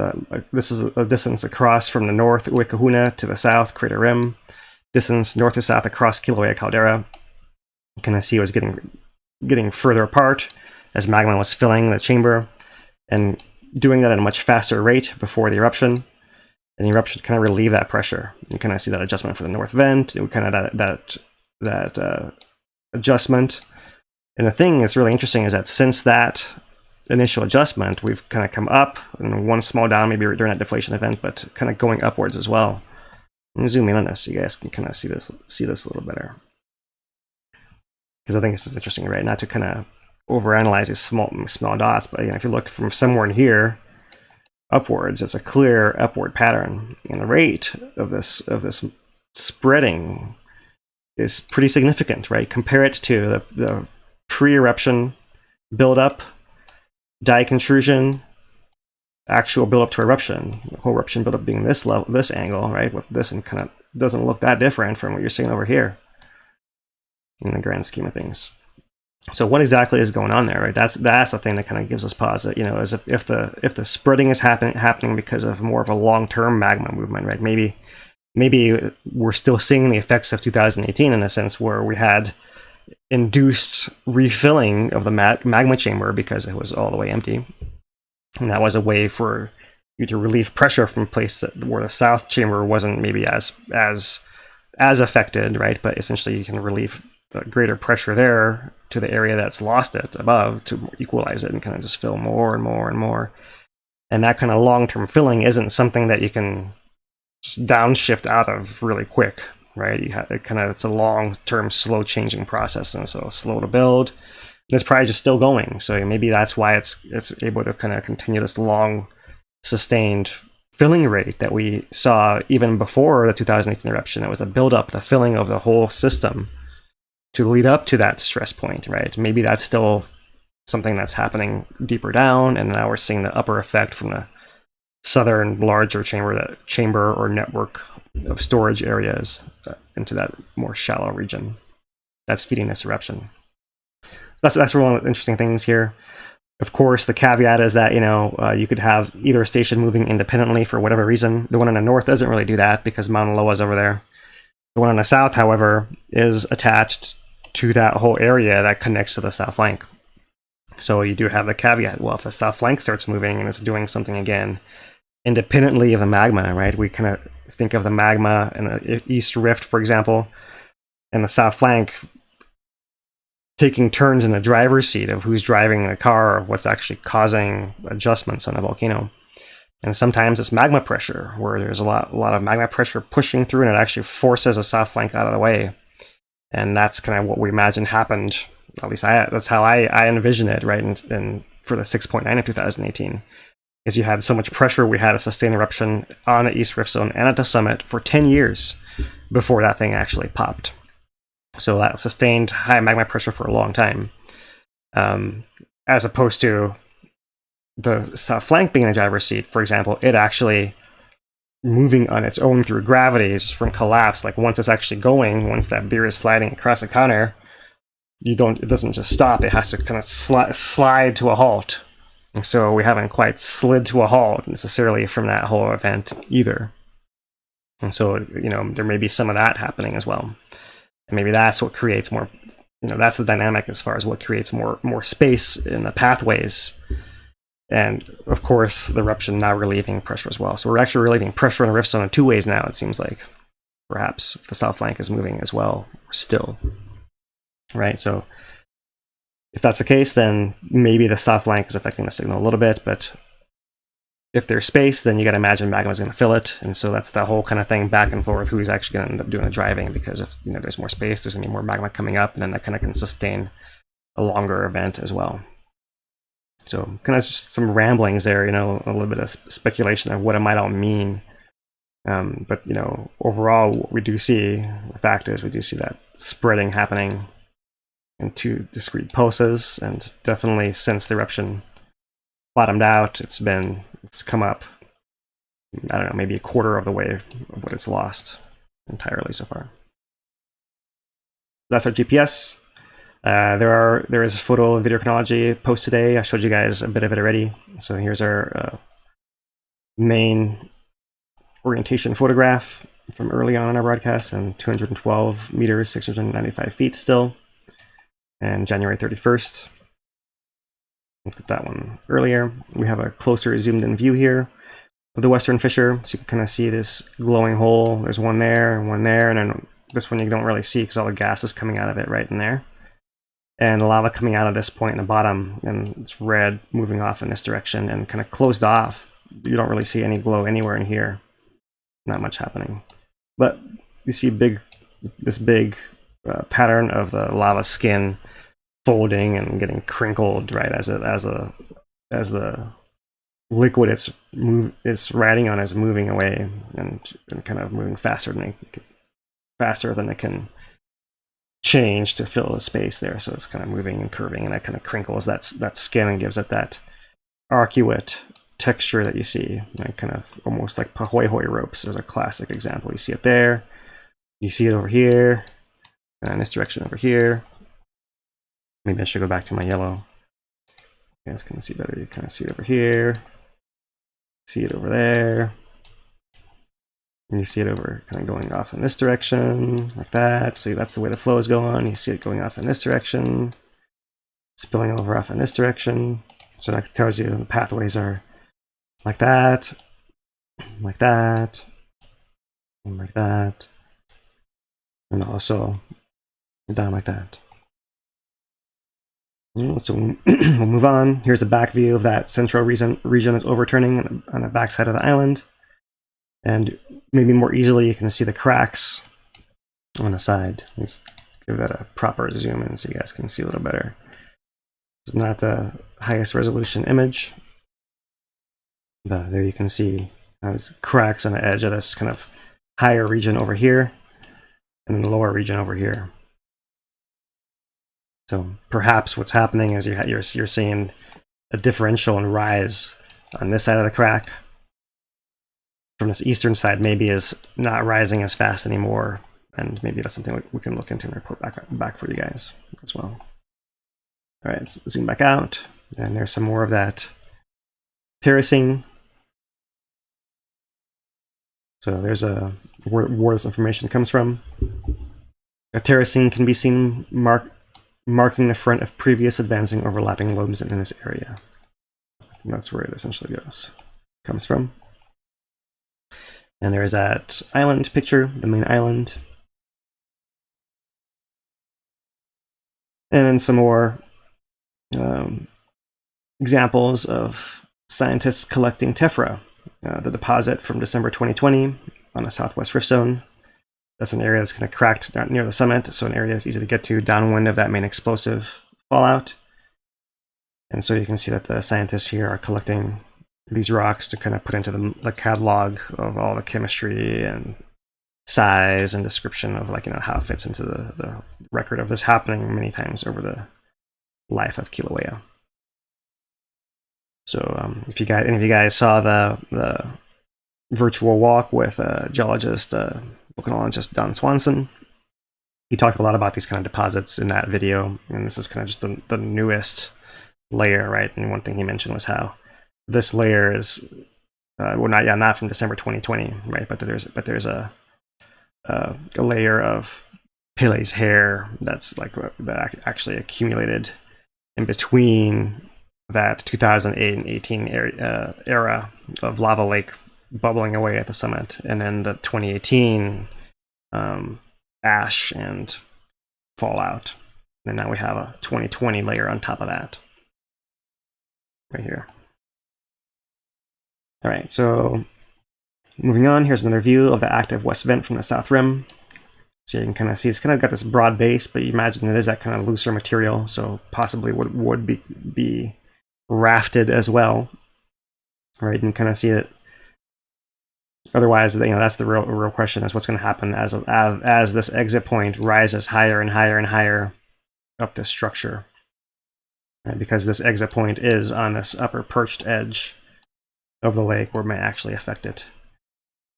[SPEAKER 4] This is a distance across from the north Wikahuna to the south Crater Rim, distance north to south across Kīlauea caldera. You kind of see it was getting further apart as magma was filling the chamber, and doing that at a much faster rate before the eruption. And the eruption kind of relieve that pressure. You kind of see that adjustment for the north vent, and kind of that adjustment. And the thing that's really interesting is that since that initial adjustment, we've kind of come up, and one small down maybe during that deflation event, but kind of going upwards as well. I'm gonna zoom in on this so you guys can kind of see this a little better, because I think this is interesting, right? Not to kind of overanalyze these small dots, but if you look from somewhere in here upwards, it's a clear upward pattern, and the rate of this spreading is pretty significant, right? Compare it to the pre-eruption buildup, dike intrusion, actual buildup to eruption. The whole eruption buildup being this level, this angle, right? With this, and kind of doesn't look that different from what you're seeing over here in the grand scheme of things. So what exactly is going on there, right? That's the thing that kind of gives us pause. That, is if the spreading is happening because of more of a long-term magma movement, right? Maybe we're still seeing the effects of 2018 in a sense, where we had induced refilling of the magma chamber because it was all the way empty, and that was a way for you to relieve pressure from a place where the south chamber wasn't maybe as affected, right? But essentially you can relieve the greater pressure there to the area that's lost it above to equalize it and kind of just fill more and more and more. And that kind of long-term filling isn't something that you can just downshift out of really quick, right? It's a long-term slow changing process, and so slow to build. And it's probably just still going. So maybe that's why it's able to kind of continue this long sustained filling rate that we saw even before the 2018 eruption. It was a buildup, the filling of the whole system to lead up to that stress point, right? Maybe that's still something that's happening deeper down, and now we're seeing the upper effect from the southern larger chamber or network of storage areas into that more shallow region that's feeding this eruption. So that's one of the interesting things here. Of course, the caveat is that, you could have either station moving independently for whatever reason. The one in the north doesn't really do that because Mauna Loa is over there. The one in the south, however, is attached to that whole area that connects to the south flank. So you do have the caveat, well, if the south flank starts moving and it's doing something again, independently of the magma, right? We kind of think of the magma in the East Rift, for example, and the south flank taking turns in the driver's seat of who's driving the car, of what's actually causing adjustments on a volcano. And sometimes it's magma pressure, where there's a lot of magma pressure pushing through, and it actually forces the south flank out of the way. And that's kind of what we imagine happened. At least that's how I envision it, right? And for the 6.9 of 2018, is you had so much pressure, we had a sustained eruption on the East Rift Zone and at the summit for 10 years before that thing actually popped. So that sustained high magma pressure for a long time, as opposed to the south flank being in the driver's seat, for example, it actually moving on its own through gravity just from collapse. Like once it's actually going, once that beer is sliding across the counter, it doesn't just stop. It has to kind of slide to a halt. And so we haven't quite slid to a halt necessarily from that whole event either. And so, there may be some of that happening as well. And maybe that's what creates more, that's the dynamic as far as what creates more space in the pathways. And of course, the eruption now relieving pressure as well. So we're actually relieving pressure in the rift zone in two ways now, it seems like. Perhaps if the south flank is moving as well, still. Right? So if that's the case, then maybe the south flank is affecting the signal a little bit, but if there's space, then you got to imagine magma is going to fill it, and so that's the whole kind of thing back and forth. Who's actually going to end up doing the driving? Because if there's more space, there's going to be more magma coming up, and then that kind of can sustain a longer event as well. So kind of just some ramblings there, a little bit of speculation of what it might all mean. But overall, what we do see, the fact is, we do see that spreading happening in two discrete pulses, and definitely since the eruption bottomed out, it's come up, I don't know, maybe a quarter of the way of what it's lost entirely so far. That's our GPS. There is photo and video chronology post today. I showed you guys a bit of it already. So here's our main orientation photograph from early on in our broadcast, and 212 meters, 695 feet still, and January 31st. Looked at that one earlier. We have a closer zoomed in view here of the western fissure, so you can kind of see this glowing hole. There's one there, and then this one you don't really see because all the gas is coming out of it right in there. And the lava coming out of this point in the bottom, and it's red moving off in this direction and kind of closed off. You don't really see any glow anywhere in here. Not much happening. But you see this big pattern of the lava skin folding and getting crinkled, right, as the liquid it's riding on is moving away and kind of moving faster than it can change to fill the space there. So it's kind of moving and curving, and that kind of crinkles that skin and gives it that arcuate texture that you see, kind of almost like pahoehoe ropes. There's a classic example. You see it there, you see it over here, and in this direction over here. Maybe I should go back to my yellow. You guys can see better. You kind of see it over here, see it over there, and you see it over kind of going off in this direction like that. So that's the way the flow is going. You see it going off in this direction, spilling over off in this direction. So that tells you the pathways are like that, like that, and like that, and also down like that. So we'll move on. Here's the back view of that central region that's overturning on the back side of the island. And maybe more easily you can see the cracks on the side. Let's give that a proper zoom in so you guys can see a little better. It's not the highest resolution image, but there you can see There's cracks on the edge of this kind of higher region over here, and then the lower region over here. So perhaps what's happening is you're seeing a differential and rise on this side of the crack. From this eastern side, maybe is not rising as fast anymore, and maybe that's something we can look into and report back for you guys as well. All right, let's zoom back out, and there's some more of that terracing. So there's where this information comes from. A terracing can be seen marking the front of previous advancing overlapping lobes in this area. And that's where it essentially comes from. And there's that island picture, the main island. And then some more examples of scientists collecting tephra, the deposit from December 2020 on the southwest rift zone. That's an area that's kind of cracked near the summit, so an area that's easy to get to downwind of that main explosive fallout. And so you can see that the scientists here are collecting these rocks to kind of put into the catalog of all the chemistry and size and description of, like, how it fits into the record of this happening many times over the life of Kīlauea. So if any of you guys saw the virtual walk with geologist, volcanologist Don Swanson, he talked a lot about these kind of deposits in that video, and this is kind of just the newest layer, right? And one thing he mentioned was how this layer is not from December 2020, right? But there's a layer of Pele's hair that's that actually accumulated in between that 2008 and 18 era of lava lake bubbling away at the summit, and then the 2018 ash and fallout. And now we have a 2020 layer on top of that, right here. All right, so moving on, here's another view of the active west vent from the south rim. So you can kind of see it's kind of got this broad base, but you imagine it is that kind of looser material, so possibly would be rafted as well, right? And kind of see it. Otherwise, that's the real question: is what's going to happen as this exit point rises higher and higher and higher up this structure, right? Because this exit point is on this upper perched edge of the lake, where it may actually affect it.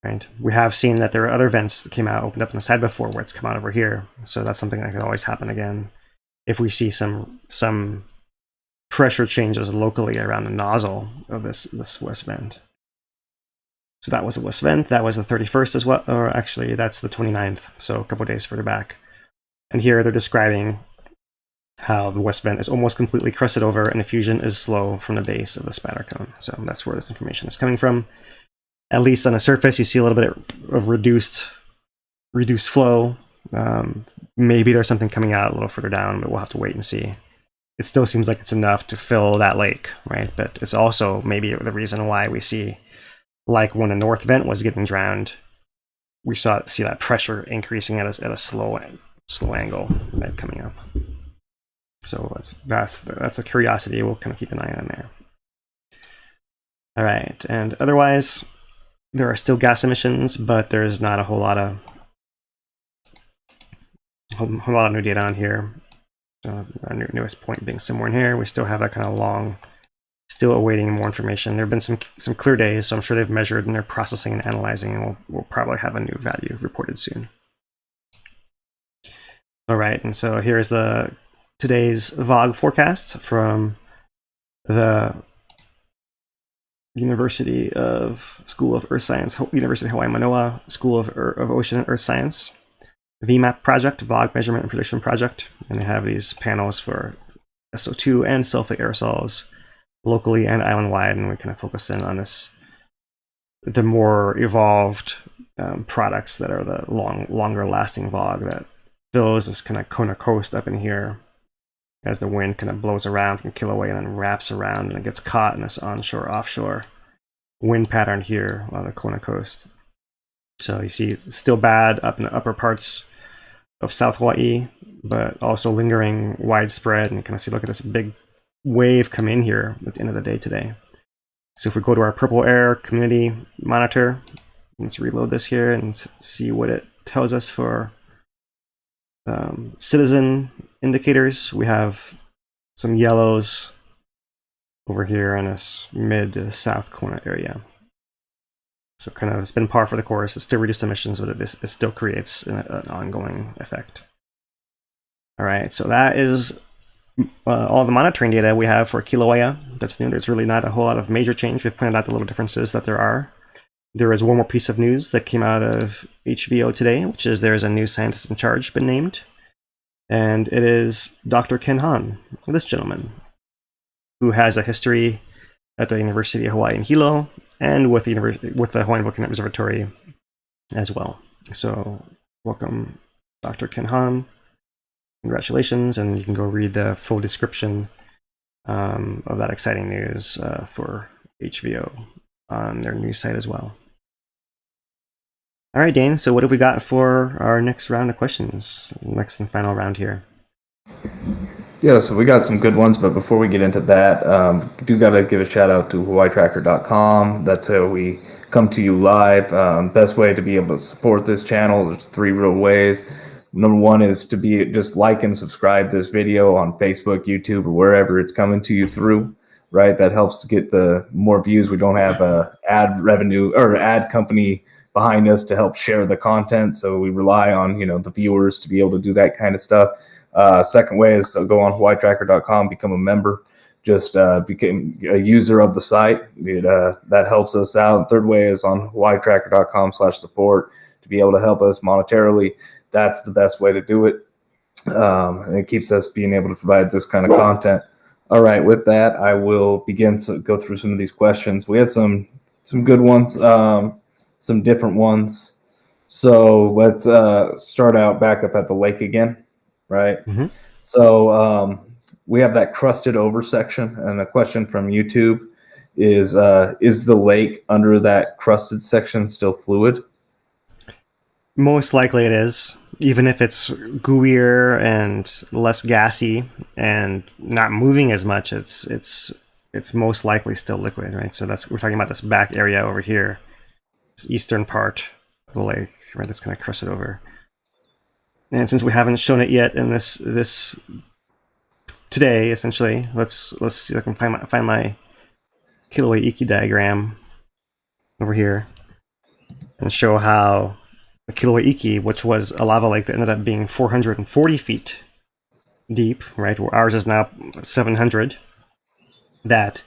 [SPEAKER 4] Right? We have seen that there are other vents that opened up on the side before, where it's come out over here. So that's something that could always happen again if we see some pressure changes locally around the nozzle of this west vent. So that was the west vent. That was the 31st as well, or actually that's the 29th. So a couple days further back. And here they're describing how the west vent is almost completely crusted over and effusion is slow from the base of the spatter cone. So that's where this information is coming from. At least on the surface, you see a little bit of reduced flow. Maybe there's something coming out a little further down, but we'll have to wait and see. It still seems like it's enough to fill that lake, right? But it's also maybe the reason why we see, like when the north vent was getting drowned, we see that pressure increasing at a slow angle, right, coming up. So that's a curiosity. We'll kind of keep an eye on there. All right, and otherwise, there are still gas emissions, but there's not a whole lot of new data on here. So our newest point being somewhere in here, we still have that kind of long, still awaiting more information. There have been some clear days, so I'm sure they've measured and they're processing and analyzing, and we'll probably have a new value reported soon. All right, and so here's today's VOG forecast from the University of School of Earth Science, University of Hawaii Manoa School of Ocean and Earth Science, VMAP project, VOG measurement and prediction project. And they have these panels for SO2 and sulfate aerosols locally and island-wide, and we kind of focus in on the more evolved products that are the longer lasting VOG that fills this kind of Kona coast up in here as the wind kind of blows around from Kīlauea and then wraps around, and it gets caught in this onshore offshore wind pattern here on the Kona coast. So you see it's still bad up in the upper parts of South Hawaii, but also lingering widespread, and kind of see, look at this big wave come in here at the end of the day today. So if we go to our Purple Air community monitor, let's reload this here and see what it tells us for citizen indicators. We have some yellows over here in this mid to south corner area. So kind of it's been par for the course. It's still reduced emissions, but it still creates an ongoing effect. All right, so that is all the monitoring data we have for Kīlauea. That's new. There's really not a whole lot of major change. We've pointed out the little differences that there are. There is one more piece of news that came out of HVO today, which is there's a new scientist in charge been named. And it is Dr. Ken Han, this gentleman, who has a history at the University of Hawaii in Hilo and with the Hawaiian Volcano Observatory as well. So welcome, Dr. Ken Han. Congratulations, and you can go read the full description of that exciting news for HVO on their news site as well. All right, Dane, so what have we got for our next round of questions? Next and final round here.
[SPEAKER 5] Yeah, so we got some good ones, but before we get into that, do got to give a shout out to hawaiitracker.com. That's how we come to you live. Best way to be able to support this channel, there's 3 real ways. Number 1 is to just like and subscribe this video on Facebook, YouTube, or wherever it's coming to you through, right? That helps to get the more views. We don't have a ad revenue or ad company behind us to help share the content, so we rely on the viewers to be able to do that kind of stuff. Second way is go on hawaiitracker.com, become a member, just become a user of the site. That helps us out. Third way is on hawaiitracker.com/support to be able to help us monetarily. That's the best way to do it. And it keeps us being able to provide this kind of content. All right, with that, I will begin to go through some of these questions. We had some good ones, some different ones. So let's start out back up at the lake again, right? Mm-hmm. So we have that crusted over section, and a question from YouTube is the lake under that crusted section still fluid?
[SPEAKER 4] Most likely it is, even if it's gooier and less gassy and not moving as much. It's most likely still liquid, right? So we're talking about this back area over here, this eastern part of the lake, right? That's kind of crusted over. And since we haven't shown it yet in this today, essentially, let's see if I can find my Kīlauea diagram over here and show how the Kīlauea, which was a lava lake that ended up being 440 feet deep, right? Where ours is now 700. That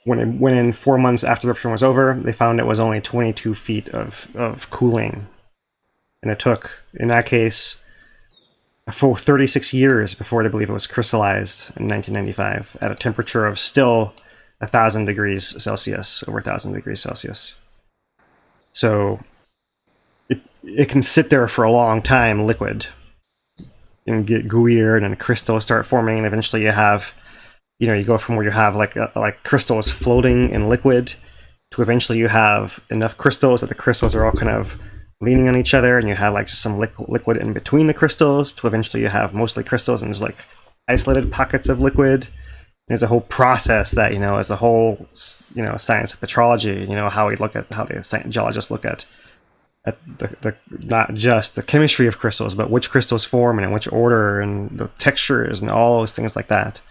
[SPEAKER 4] when it went in 4 months after the eruption was over, they found it was only 22 feet of cooling. And it took, in that case, a full 36 years before they believe it was crystallized in 1995 at a temperature of still 1,000 degrees Celsius, over 1,000 degrees Celsius. So it can sit there for a long time liquid and get gooier, and then crystals start forming, and eventually you have, you go from where you have like crystals floating in liquid to eventually you have enough crystals that the crystals are all kind of leaning on each other, and you have like just some liquid in between the crystals, to eventually you have mostly crystals and just like isolated pockets of liquid. There's a whole process that is a whole science of petrology. How the geologists look at the not just the chemistry of crystals, but which crystals form and in which order and the textures and all those things like that,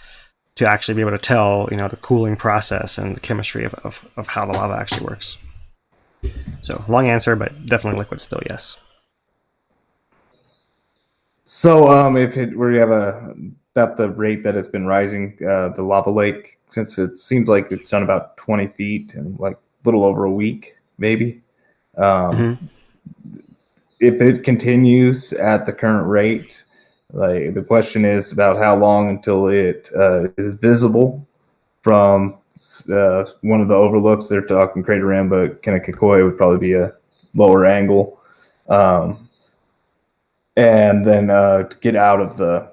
[SPEAKER 4] to actually be able to tell the cooling process and the chemistry of how the lava actually works. So long answer, but definitely liquid still, yes.
[SPEAKER 5] So if we have about the rate that it's been rising, the lava lake, since it seems like it's done about 20 feet in like a little over a week, maybe. If it continues at the current rate, like the question is about how long until it is visible from one of the overlooks. They're talking Crater Rim, but Kīlauea would probably be a lower angle. And then to get out of the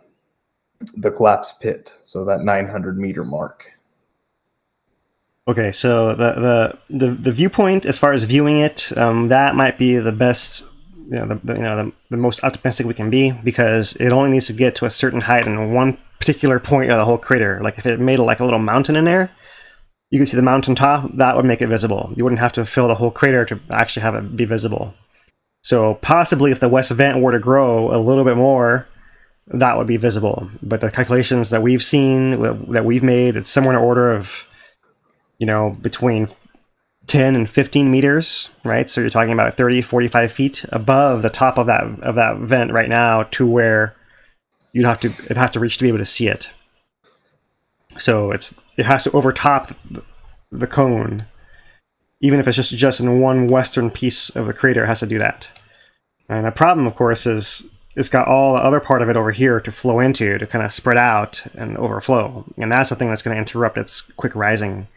[SPEAKER 5] collapsed pit, so that 900 meter mark.
[SPEAKER 4] Okay, so the viewpoint, as far as viewing it, that might be the best, the most optimistic we can be, because it only needs to get to a certain height in one particular point of the whole crater. Like if it made like a little mountain in there, you can see the mountain top, that would make it visible. You wouldn't have to fill the whole crater to actually have it be visible. So possibly if the west vent were to grow a little bit more, that would be visible. But the calculations that we've seen, that we've made, it's somewhere in the order of, between 10 and 15 meters, right? So you're talking about 30, 45 feet above the top of that vent right now, to where it'd have to reach to be able to see it. So it has to overtop the cone. Even if it's just in one western piece of the crater, it has to do that. And the problem, of course, is it's got all the other part of it over here to flow into, to kind of spread out and overflow. And that's the thing that's going to interrupt its quick rising.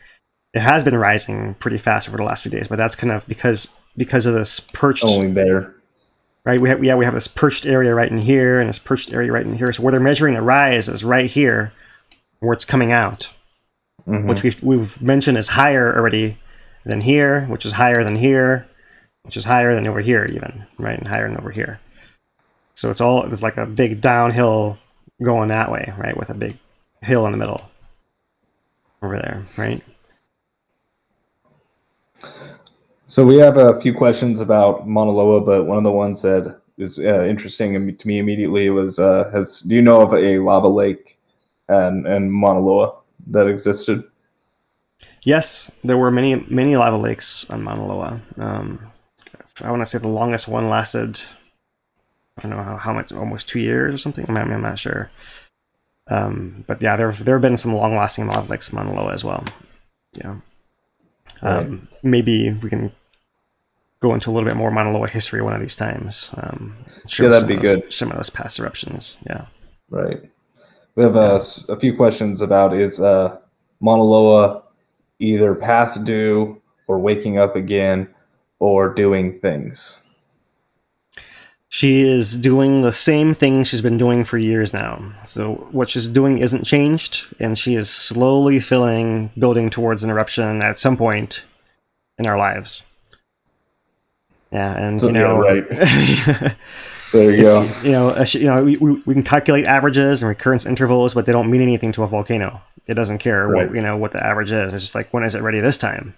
[SPEAKER 4] It has been rising pretty fast over the last few days, but that's kind of because of this perched...
[SPEAKER 5] Only there.
[SPEAKER 4] Right, we have this perched area right in here, and this perched area right in here. So where they're measuring the rise is right here, where it's coming out, which we've mentioned is higher already than here, which is higher than here, which is higher than over here even, right, and higher than over here. So it's like a big downhill going that way, right, with a big hill in the middle over there, right?
[SPEAKER 5] So we have a few questions about Mauna Loa, but one of the ones that is interesting to me immediately was, do you know of a lava lake and Mauna Loa that existed?
[SPEAKER 4] Yes, there were many lava lakes on Mauna Loa. I want to say the longest one lasted, I don't know how much, almost 2 years or something. I'm not sure. But yeah, there have been some long-lasting lava lakes in Mauna Loa as well. Yeah.
[SPEAKER 5] Right.
[SPEAKER 4] Maybe we can go into a little bit more Mauna Loa history one of these times.
[SPEAKER 5] That'd be good.
[SPEAKER 4] Some of those past eruptions. Yeah.
[SPEAKER 5] Right. We have a few questions about, is Mauna Loa either past due or waking up again or doing things?
[SPEAKER 4] She is doing the same thing she's been doing for years now. So what she's doing isn't changed, and she is slowly building towards an eruption at some point in our lives. Yeah, and
[SPEAKER 5] right. There you go.
[SPEAKER 4] We can calculate averages and recurrence intervals, but they don't mean anything to a volcano. It doesn't care what the average is. It's just like, when is it ready this time?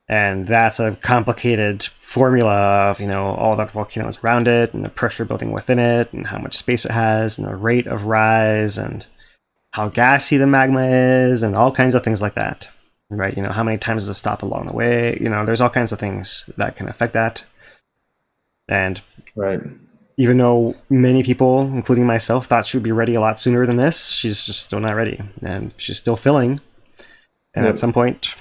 [SPEAKER 4] And that's a complicated formula of, all the volcanoes around it, and the pressure building within it, and how much space it has, and the rate of rise, and how gassy the magma is, and all kinds of things like that. Right? How many times does it stop along the way? There's all kinds of things that can affect that. And even though many people, including myself, thought she would be ready a lot sooner than this, she's just still not ready. And she's still filling. And at some point,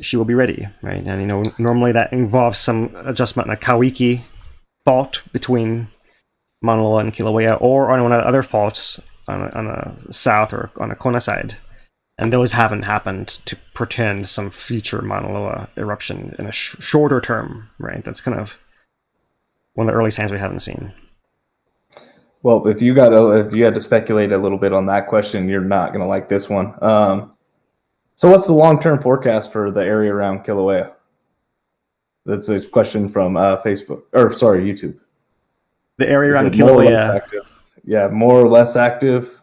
[SPEAKER 4] she will be ready, right? And normally that involves some adjustment in a Kawiki fault between Mauna Loa and Kīlauea, or on one of the other faults on the south or on the Kona side. And those haven't happened to portend some future Mauna Loa eruption in a shorter term, right? That's kind of one of the early signs we haven't seen.
[SPEAKER 5] Well, if you had to speculate a little bit on that question, you're not going to like this one. So what's the long-term forecast for the area around Kīlauea? That's a question from YouTube.
[SPEAKER 4] The area around Kīlauea.
[SPEAKER 5] More or less active.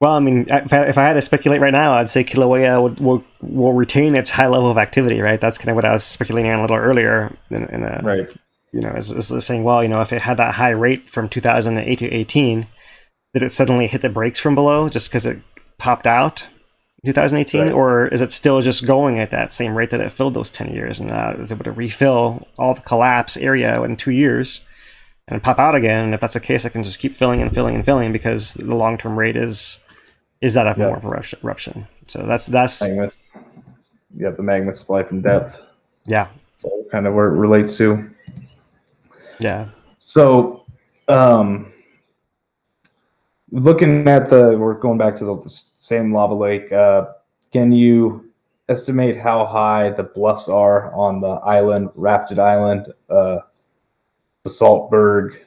[SPEAKER 4] Well, if I had to speculate right now, I'd say Kīlauea will retain its high level of activity, right? That's kind of what I was speculating on a little earlier.
[SPEAKER 5] Right.
[SPEAKER 4] Is saying, well, if it had that high rate from 2008 to 18, did it suddenly hit the brakes from below just because it popped out in 2018? Right. Or is it still just going at that same rate that it filled those 10 years and is able to refill all the collapse area in 2 years and pop out again? And if that's the case, I can just keep filling and filling and filling, because the long-term rate is that of more of a eruption. So that's
[SPEAKER 5] magma. You have the magma supply from depth.
[SPEAKER 4] Yeah.
[SPEAKER 5] So kind of where it relates to.
[SPEAKER 4] Yeah.
[SPEAKER 5] So, looking at we're going back to the same lava lake. Can you estimate how high the bluffs are on the island, Rafted Island, Basaltberg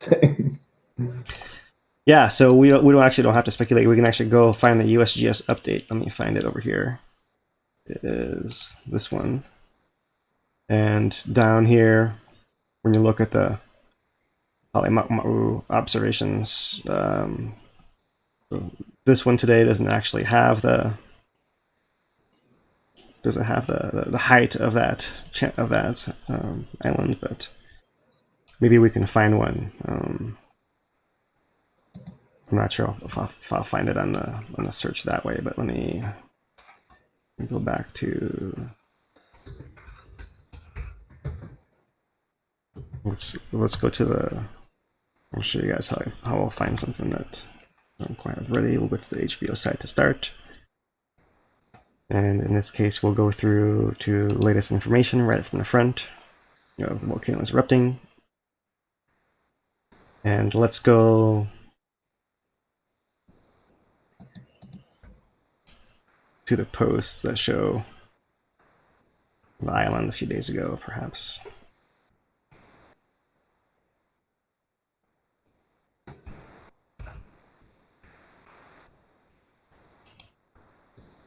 [SPEAKER 5] thing?
[SPEAKER 4] Yeah, so we don't have to speculate. We can actually go find the USGS update. Let me find it over here. It is this one. And down here, when you look at the Halemaumau observations, this one today doesn't actually have the height of that island, but maybe we can find one. I'm not sure if I'll find it on the search that way, but let me go back to. Let's go to the. I'll show you guys how I'll find something that I don't quite have ready. We'll go to the HVO site to start. And in this case, we'll go through to latest information right from the front. The volcano is erupting. And let's go to the posts that show the island a few days ago, perhaps.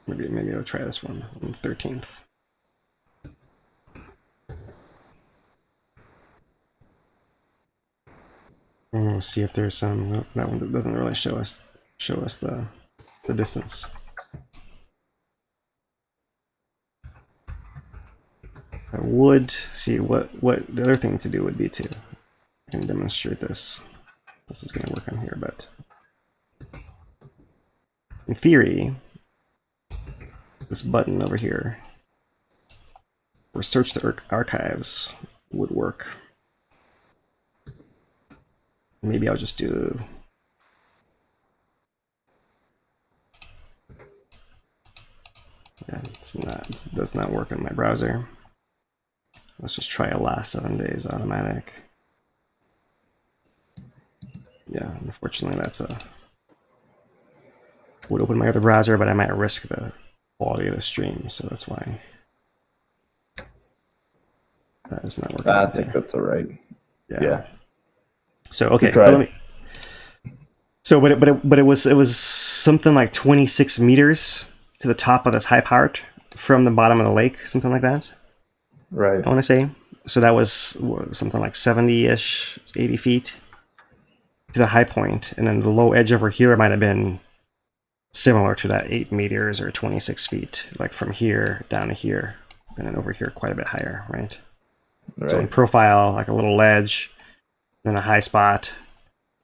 [SPEAKER 4] Maybe I'll try this one on the 13th. And we'll see if there's some. No, that one doesn't really show us the distance. I would see what the other thing to do would be to demonstrate this. This is going to work on here, but in theory, this button over here for search the archives would work. Maybe I'll just do it does not work on my browser. Let's just try a last 7 days automatic. Yeah, unfortunately would open my other browser, but I might risk the quality of the stream, so that's why that is not working.
[SPEAKER 5] I think that's all right. Yeah.
[SPEAKER 4] So okay, but it was something like 26 meters to the top of this high part from the bottom of the lake, something like that.
[SPEAKER 5] Right.
[SPEAKER 4] I want to say. So that was something like 70-ish, 80 feet to the high point, and then the low edge over here might have been similar to that 8 meters or 26 feet, like from here down to here, and then over here quite a bit higher, right? So in profile, like a little ledge, then a high spot,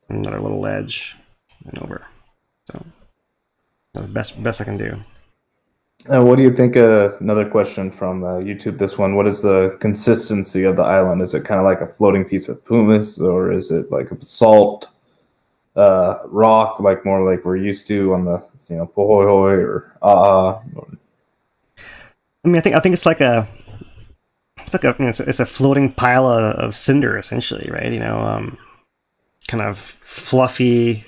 [SPEAKER 4] another little ledge, and over. So that's the best I can do.
[SPEAKER 5] What do you think? Another question from YouTube. This one. What is the consistency of the island? Is it kind of like a floating piece of pumice, or is it like a basalt rock, like more like we're used to on the Pohoihoi or
[SPEAKER 4] I mean, I think it's like it's a floating pile of cinder essentially, right? Kind of fluffy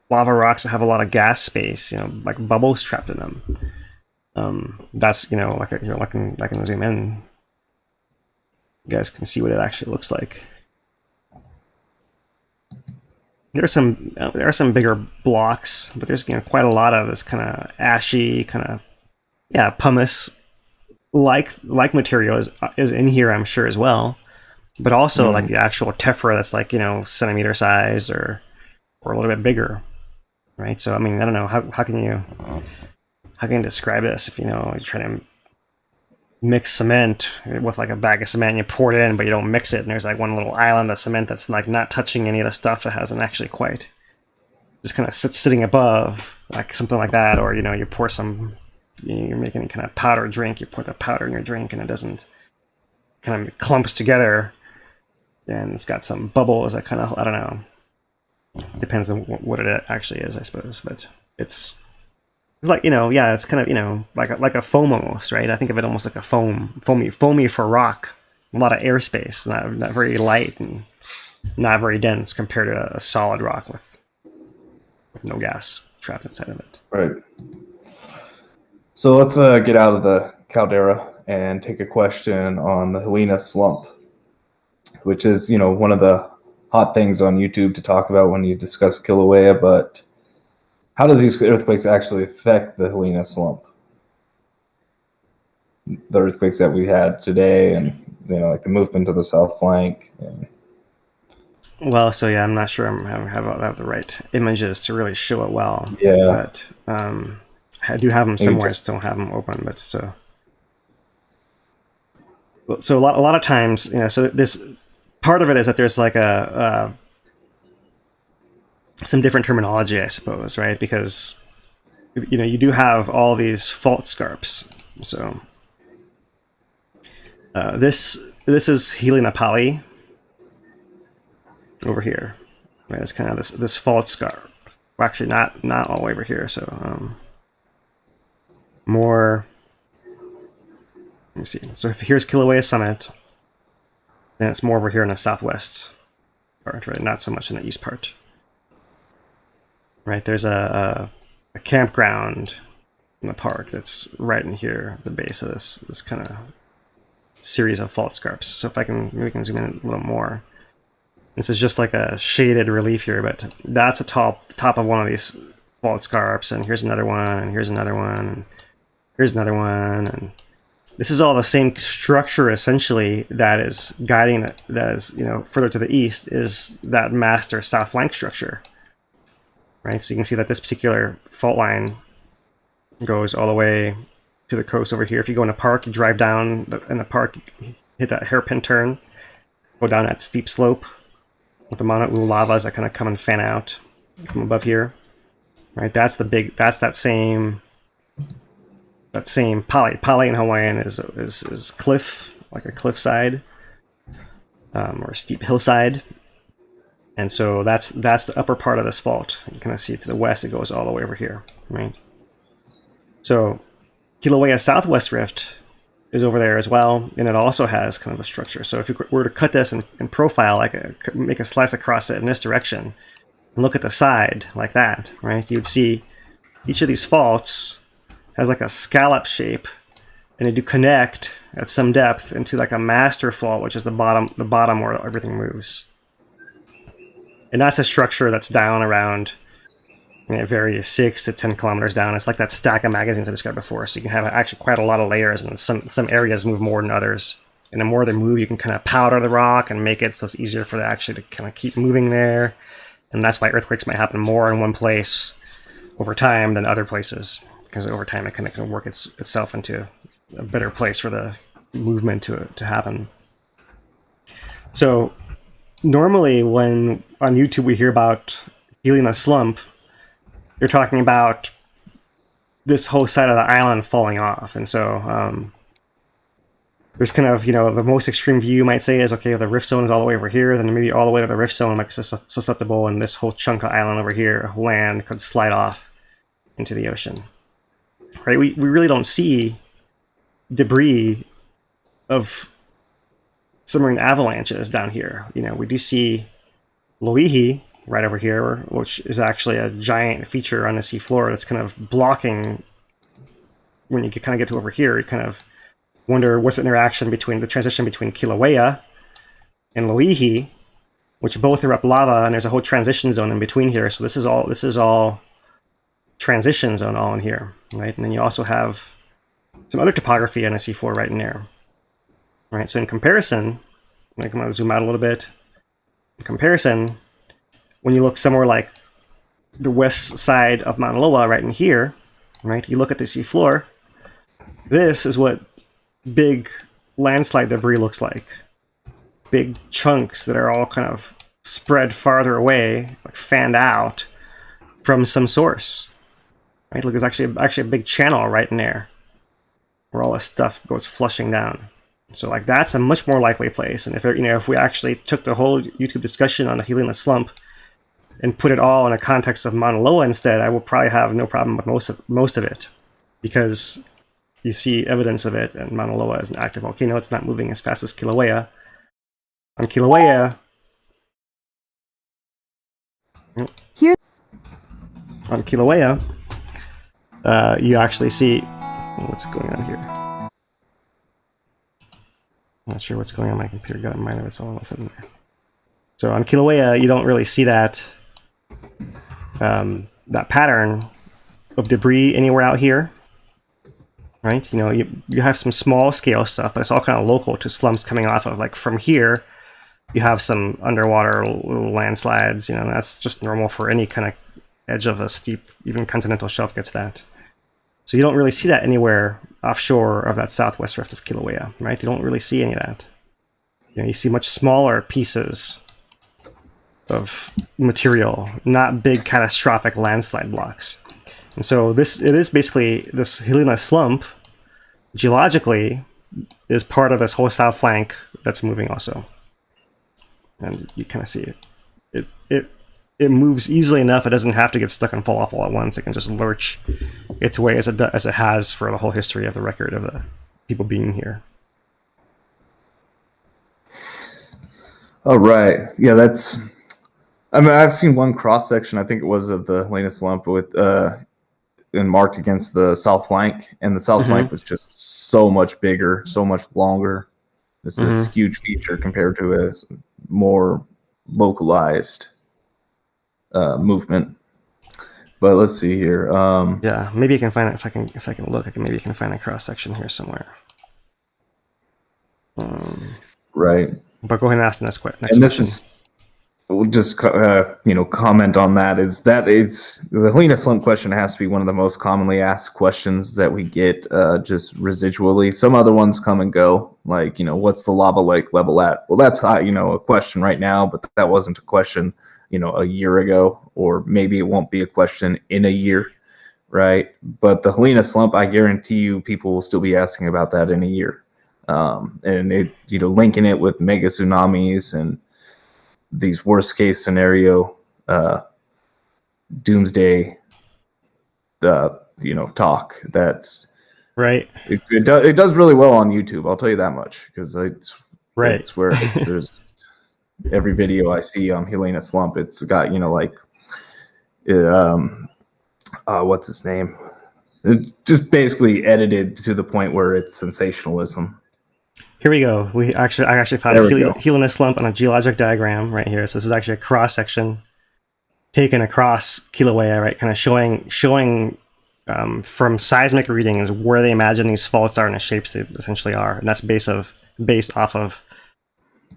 [SPEAKER 4] lava rocks that have a lot of gas space, like bubbles trapped in them. That's like I can zoom in. You guys can see what it actually looks like. There are some bigger blocks, but there's quite a lot of this kind of ashy, kind of pumice like material is in here, I'm sure, as well. But also like the actual tephra that's like centimeter sized or a little bit bigger, right? So I mean, I don't know how can you describe this if you try to mix cement with like a bag of cement, you pour it in but you don't mix it, and there's like one little island of cement that's like not touching any of the stuff that hasn't actually quite just kind of sitting above, like something like that. Or you pour some, you're making kind of powder drink, you pour the powder in your drink and it doesn't kind of clumps together and it's got some bubbles that kind of, I don't know, depends on what it actually is, I suppose, but it's like it's kind of like a foam almost, right? I think of it almost like a foamy for rock. A lot of airspace, not very light and not very dense compared to a solid rock with no gas trapped inside of it.
[SPEAKER 5] Right. So let's get out of the caldera and take a question on the Helena slump, which is one of the hot things on YouTube to talk about when you discuss Kīlauea, but how does these earthquakes actually affect the Helena slump? The earthquakes that we had today, and like the movement of the south flank.
[SPEAKER 4] Well, so yeah, I'm not sure I have the right images to really show it well.
[SPEAKER 5] Yeah.
[SPEAKER 4] But I do have them somewhere. I
[SPEAKER 5] just-
[SPEAKER 4] just don't have them open. But so a lot of times, so this part of it is that there's like some different terminology, I suppose, right? Because you do have all these fault scarps. So this is Hilinapali over here, right? It's kind of this fault scarp. Well, actually, not all the way over here. So more. Let me see. So if here's Kīlauea Summit, then it's more over here in the southwest part, right? Not so much in the east part. Right, there's a campground in the park that's right in here at the base of this kind of series of fault scarps. So if maybe we can zoom in a little more. This is just like a shaded relief here, but that's a top of one of these fault scarps, and here's another one, and here's another one, and here's another one, and this is all the same structure essentially that is guiding it. That is, further to the east is that master south flank structure. Right, so you can see that this particular fault line goes all the way to the coast over here. If you go in a park, you drive down in the park, you hit that hairpin turn, go down that steep slope with the Mauna Ulu lavas that kind of come and fan out from above here. Right, that's that same pali. Pali in Hawaiian is cliff, like a cliffside, or a steep hillside. And so that's the upper part of this fault. You can see to the west, it goes all the way over here, right? So Kīlauea Southwest Rift is over there as well, and it also has kind of a structure. So if you were to cut this in profile, make a slice across it in this direction, and look at the side like that, right? You'd see each of these faults has like a scallop shape, and they do connect at some depth into like a master fault, which is the bottom where everything moves. And that's a structure that's down around, it varies 6 to 10 kilometers down. It's like that stack of magazines I described before. So you can have actually quite a lot of layers, and some areas move more than others. And the more they move, you can kind of powder the rock and make it so it's easier for it actually to kind of keep moving there. And that's why earthquakes might happen more in one place over time than other places, because over time it kind of can work itself into a better place for the movement to happen. So normally when on YouTube we hear about healing a slump, you're talking about this whole side of the island falling off. And so there's kind of, the most extreme view you might say is, okay, the rift zone is all the way over here, then maybe all the way to the rift zone might be susceptible, and this whole chunk of island over here, land, could slide off into the ocean. Right? We really don't see debris of submarine avalanches down here. We do see Loihi right over here, which is actually a giant feature on the seafloor that's kind of blocking. When you kind of get to over here, you kind of wonder what's the interaction between the transition between Kīlauea and Loihi, which both erupt lava, and there's a whole transition zone in between here. So this is all transition zone all in here, right? And then you also have some other topography on the seafloor right in there. Right, so in comparison, I'm going to zoom out a little bit. In comparison, when you look somewhere like the west side of Mauna Loa right in here, right, you look at the seafloor, this is what big landslide debris looks like. Big chunks that are all kind of spread farther away, like fanned out from some source. Right, look, there's actually a big channel right in there where all this stuff goes flushing down. So like that's a much more likely place. And if we actually took the whole YouTube discussion on the Helena slump and put it all in a context of Mauna Loa instead, I will probably have no problem with most of it, because you see evidence of it, and Mauna Loa is an active volcano. It's not moving as fast as Kīlauea. On Kīlauea, you actually see what's going on here. I'm not sure what's going on. My computer got a mind of its own all of a sudden. So on Kīlauea, you don't really see that that pattern of debris anywhere out here, right? You have some small scale stuff, but it's all kind of local to slumps coming off of, like from here you have some underwater little landslides. That's just normal for any kind of edge of a steep, even continental shelf gets that. So you don't really see that anywhere offshore of that southwest rift of Kīlauea, right? You don't really see any of that. You see much smaller pieces of material, not big catastrophic landslide blocks. And so it is basically this Helena slump, geologically, is part of this whole south flank that's moving also. And you kind of see it. It moves easily enough. It doesn't have to get stuck and fall off all at once. It can just lurch its way as it has for the whole history of the record of the people being here.
[SPEAKER 5] Oh, right. Yeah, I've seen one cross section, I think it was of the Helena slump with and marked against the south flank, and the south flank was just so much bigger, so much longer. It's this huge feature compared to a more localized movement. But let's see here.
[SPEAKER 4] Yeah, maybe you can find it if I can look. Maybe you can find a cross section here somewhere.
[SPEAKER 5] Right.
[SPEAKER 4] But go ahead and ask the next question.
[SPEAKER 5] And this is, we'll just comment on that. Is that it's the Helena slump question has to be one of the most commonly asked questions that we get, just residually. Some other ones come and go, like what's the lava lake level at? Well, that's a question right now, but that wasn't a question a year ago, or maybe it won't be a question in a year, right? But the Helena slump, I guarantee you, people will still be asking about that in a year. And it, linking it with mega tsunamis and these worst case scenario, doomsday, talk. That's
[SPEAKER 4] right.
[SPEAKER 5] It does really well on YouTube. I'll tell you that much, because it's where there's every video I see on Helena slump. It's got what's his name? It just basically edited to the point where it's sensationalism.
[SPEAKER 4] Here we go. I actually found a Helena slump on a geologic diagram right here. So this is actually a cross section taken across Kīlauea, right? Kind of showing from seismic readings where they imagine these faults are and the shapes they essentially are, and that's based off of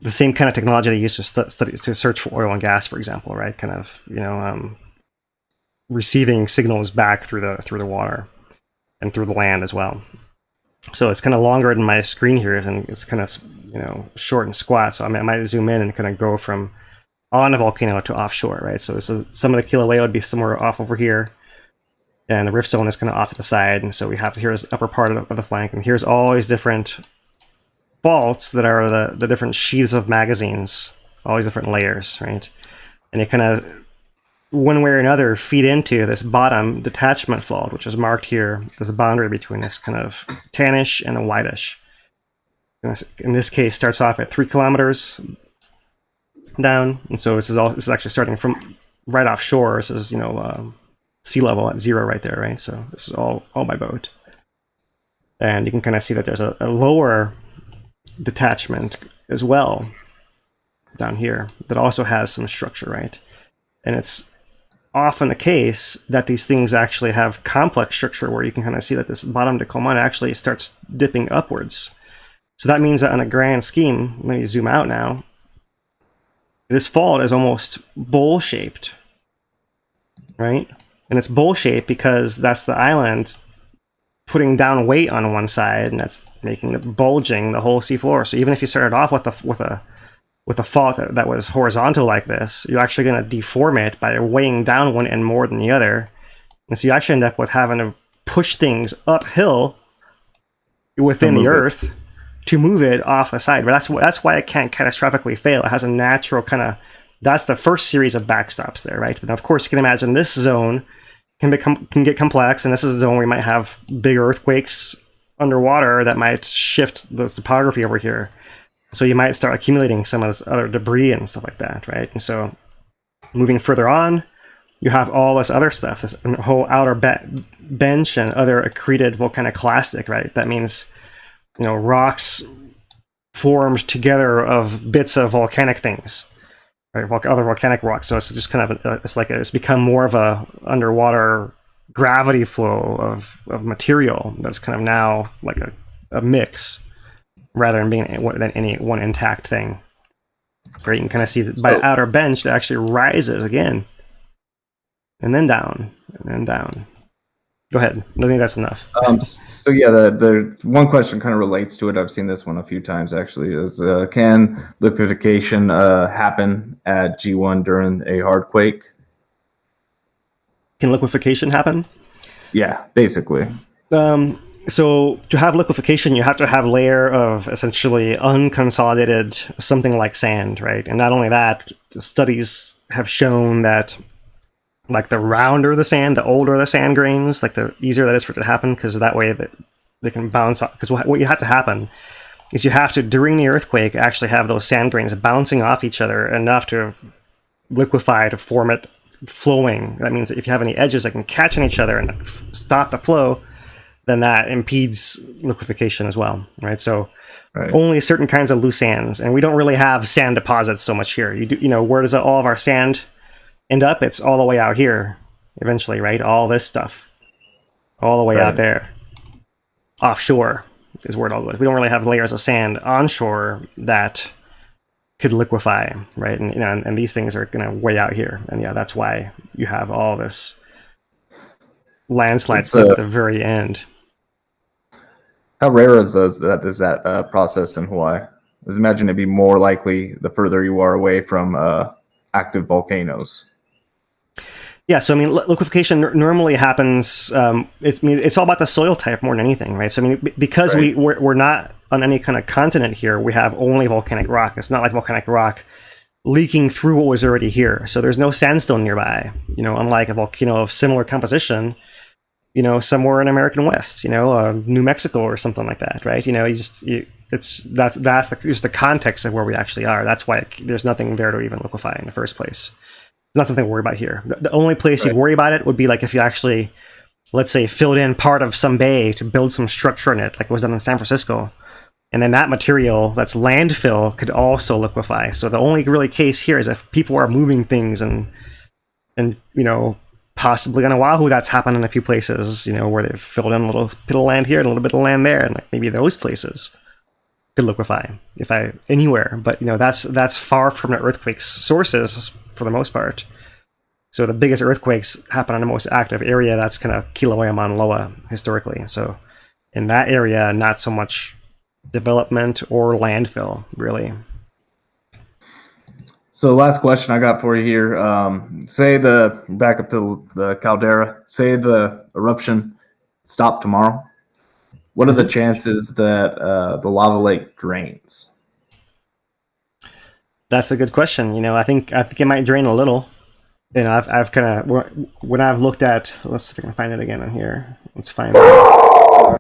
[SPEAKER 4] the same kind of technology they use to search for oil and gas, for example, right? Kind of receiving signals back through the water and through the land as well. So it's kind of longer than my screen here, and it's kind of short and squat. So I might zoom in and kind of go from on the volcano to offshore, right? So some of the Kīlauea would be somewhere off over here, and the rift zone is kind of off to the side. And so we have here's the upper part of the flank, and here's all these different faults that are the different sheaths of magazines, all these different layers, right? And they kind of, one way or another, feed into this bottom detachment fault, which is marked here. There's a boundary between this kind of tannish and a whitish. In this case, starts off at 3 kilometers down, and so this is actually starting from right offshore. This is sea level at 0 right there, right? So this is all by boat, and you can kind of see that there's a lower detachment as well down here that also has some structure, right? And it's often the case that these things actually have complex structure, where you can kind of see that this bottom décollement actually starts dipping upwards. So that means that on a grand scheme, let me zoom out now, this fault is almost bowl-shaped, right? And it's bowl-shaped because that's the island putting down weight on one side, and that's making it bulging the whole seafloor. So even if you started off with a fault that was horizontal like this, you're actually going to deform it by weighing down one end more than the other. And so you actually end up with having to push things uphill within the earth to move it off the side. But that's why it can't catastrophically fail. It has a natural kind of, that's the first series of backstops there, right? But of course you can imagine this zone can get complex, and this is a zone where you might have big earthquakes underwater that might shift the topography over here. So you might start accumulating some of this other debris and stuff like that, right? And so moving further on, you have all this other stuff, this whole outer bench and other accreted volcaniclastic, right? That means, rocks formed together of bits of volcanic things, right? Other volcanic rocks. So it's just kind of, it's become more of a underwater gravity flow of material that's kind of now like a mix, rather than being any one intact thing. Right, you can kind of see that by the outer bench that actually rises again, and then down, and then down. Go ahead. I think that's enough.
[SPEAKER 5] So yeah, the one question kind of relates to it. I've seen this one a few times actually. Is can liquefaction happen at G1 during a hard quake?
[SPEAKER 4] Can liquefaction happen?
[SPEAKER 5] Yeah, basically.
[SPEAKER 4] So to have liquefaction, you have to have a layer of essentially unconsolidated something like sand, right? And not only that, studies have shown that like the rounder the sand, the older the sand grains, like the easier that is for it to happen, because that way that they can bounce off. Because what you have to happen is you have to, during the earthquake, actually have those sand grains bouncing off each other enough to liquefy to form it flowing. That means that if you have any edges that can catch on each other and stop the flow, then that impedes liquefaction as well, right? So only certain kinds of loose sands, and we don't really have sand deposits so much here. Where does all of our sand end up? It's all the way out here eventually, right? All this stuff all the way out there offshore is where it all goes. We don't really have layers of sand onshore that could liquefy, right? And these things are going to way out here, and yeah, that's why you have all this landslide stuff at the very end.
[SPEAKER 5] How rare is that process in Hawaii? I imagine it'd be more likely the further you are away from active volcanoes.
[SPEAKER 4] Yeah, so I mean, liquefaction normally happens. It's all about the soil type more than anything, right? So I mean, because we're not on any kind of continent here, we have only volcanic rock. It's not like volcanic rock leaking through what was already here. So there's no sandstone nearby. Unlike a volcano of similar composition, somewhere in American West, New Mexico or something like that, right? That's just the context of where we actually are. That's why there's nothing there to even liquefy in the first place. It's not something to worry about here. The only place you'd worry about it would be like if you actually, let's say, filled in part of some bay to build some structure in it, like it was done in San Francisco. And then that material, that's landfill, could also liquefy. So the only really case here is if people are moving things and possibly on Oahu, that's happened in a few places, where they've filled in a little bit of land here and a little bit of land there, and like maybe those places could liquefy anywhere. But that's far from the earthquake's sources for the most part. So the biggest earthquakes happen in the most active area. That's kind of Kīlauea, Mauna Loa historically. So in that area, not so much development or landfill, really.
[SPEAKER 5] So last question I got for you here. Back up to the caldera, say the eruption stopped tomorrow. What are the chances that the lava lake drains? That's
[SPEAKER 4] a good question. I think it might drain a little. I've kind of, when I've looked at, let's see if I can find it again on here. Let's find it. Oh,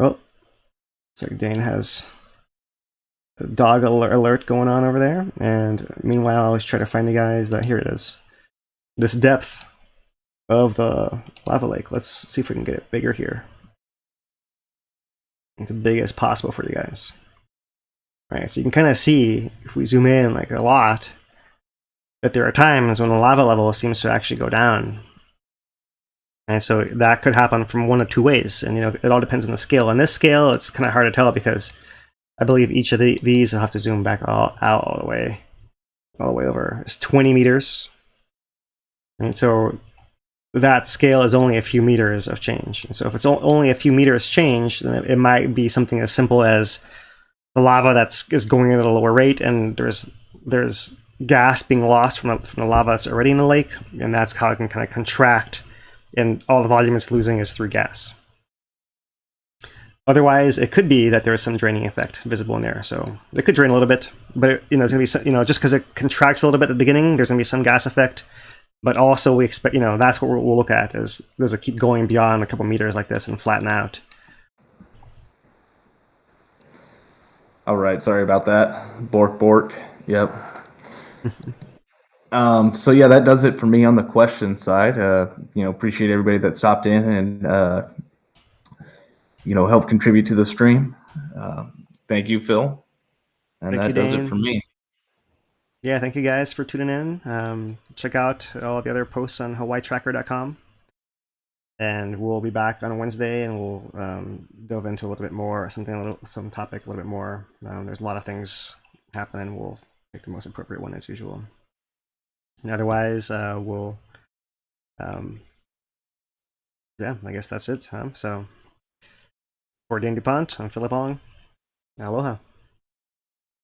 [SPEAKER 4] looks like Dane has a dog alert going on over there. And meanwhile, I always try to find the guys that, here it is. This depth of the lava lake. Let's see if we can get it bigger here. As big as possible for you guys. All right, so you can kind of see, if we zoom in like a lot, that there are times when the lava level seems to actually go down. And so that could happen from one of two ways. And it all depends on the scale. On this scale, it's kind of hard to tell because I believe each of these will have to zoom back all the way over. It's 20 meters. And so that scale is only a few meters of change. And so if it's only a few meters change, then it might be something as simple as the lava is going at a lower rate, and there's gas being lost from the lava that's already in the lake, and that's how it can kind of contract, and all the volume it's losing is through gas. Otherwise, it could be that there's some draining effect visible in there. So it could drain a little bit, but it's going to be just because it contracts a little bit at the beginning, there's going to be some gas effect. But also we expect, that's what we'll look at, is does it keep going beyond a couple meters like this and flatten out.
[SPEAKER 5] All right, sorry about that. Bork, bork. Yep. So yeah, that does it for me on the question side. Appreciate everybody that stopped in and helped contribute to the stream. Thank you, Phil. And that does it for me.
[SPEAKER 4] Yeah, thank you guys for tuning in. Check out all the other posts on hawaiitracker.com. And we'll be back on Wednesday, and we'll delve into a little bit more, some topic a little bit more. There's a lot of things happening. We'll pick the most appropriate one as usual. And otherwise, we'll, yeah, I guess that's it. So for Dan DuPont, I'm Philip Ong. Aloha.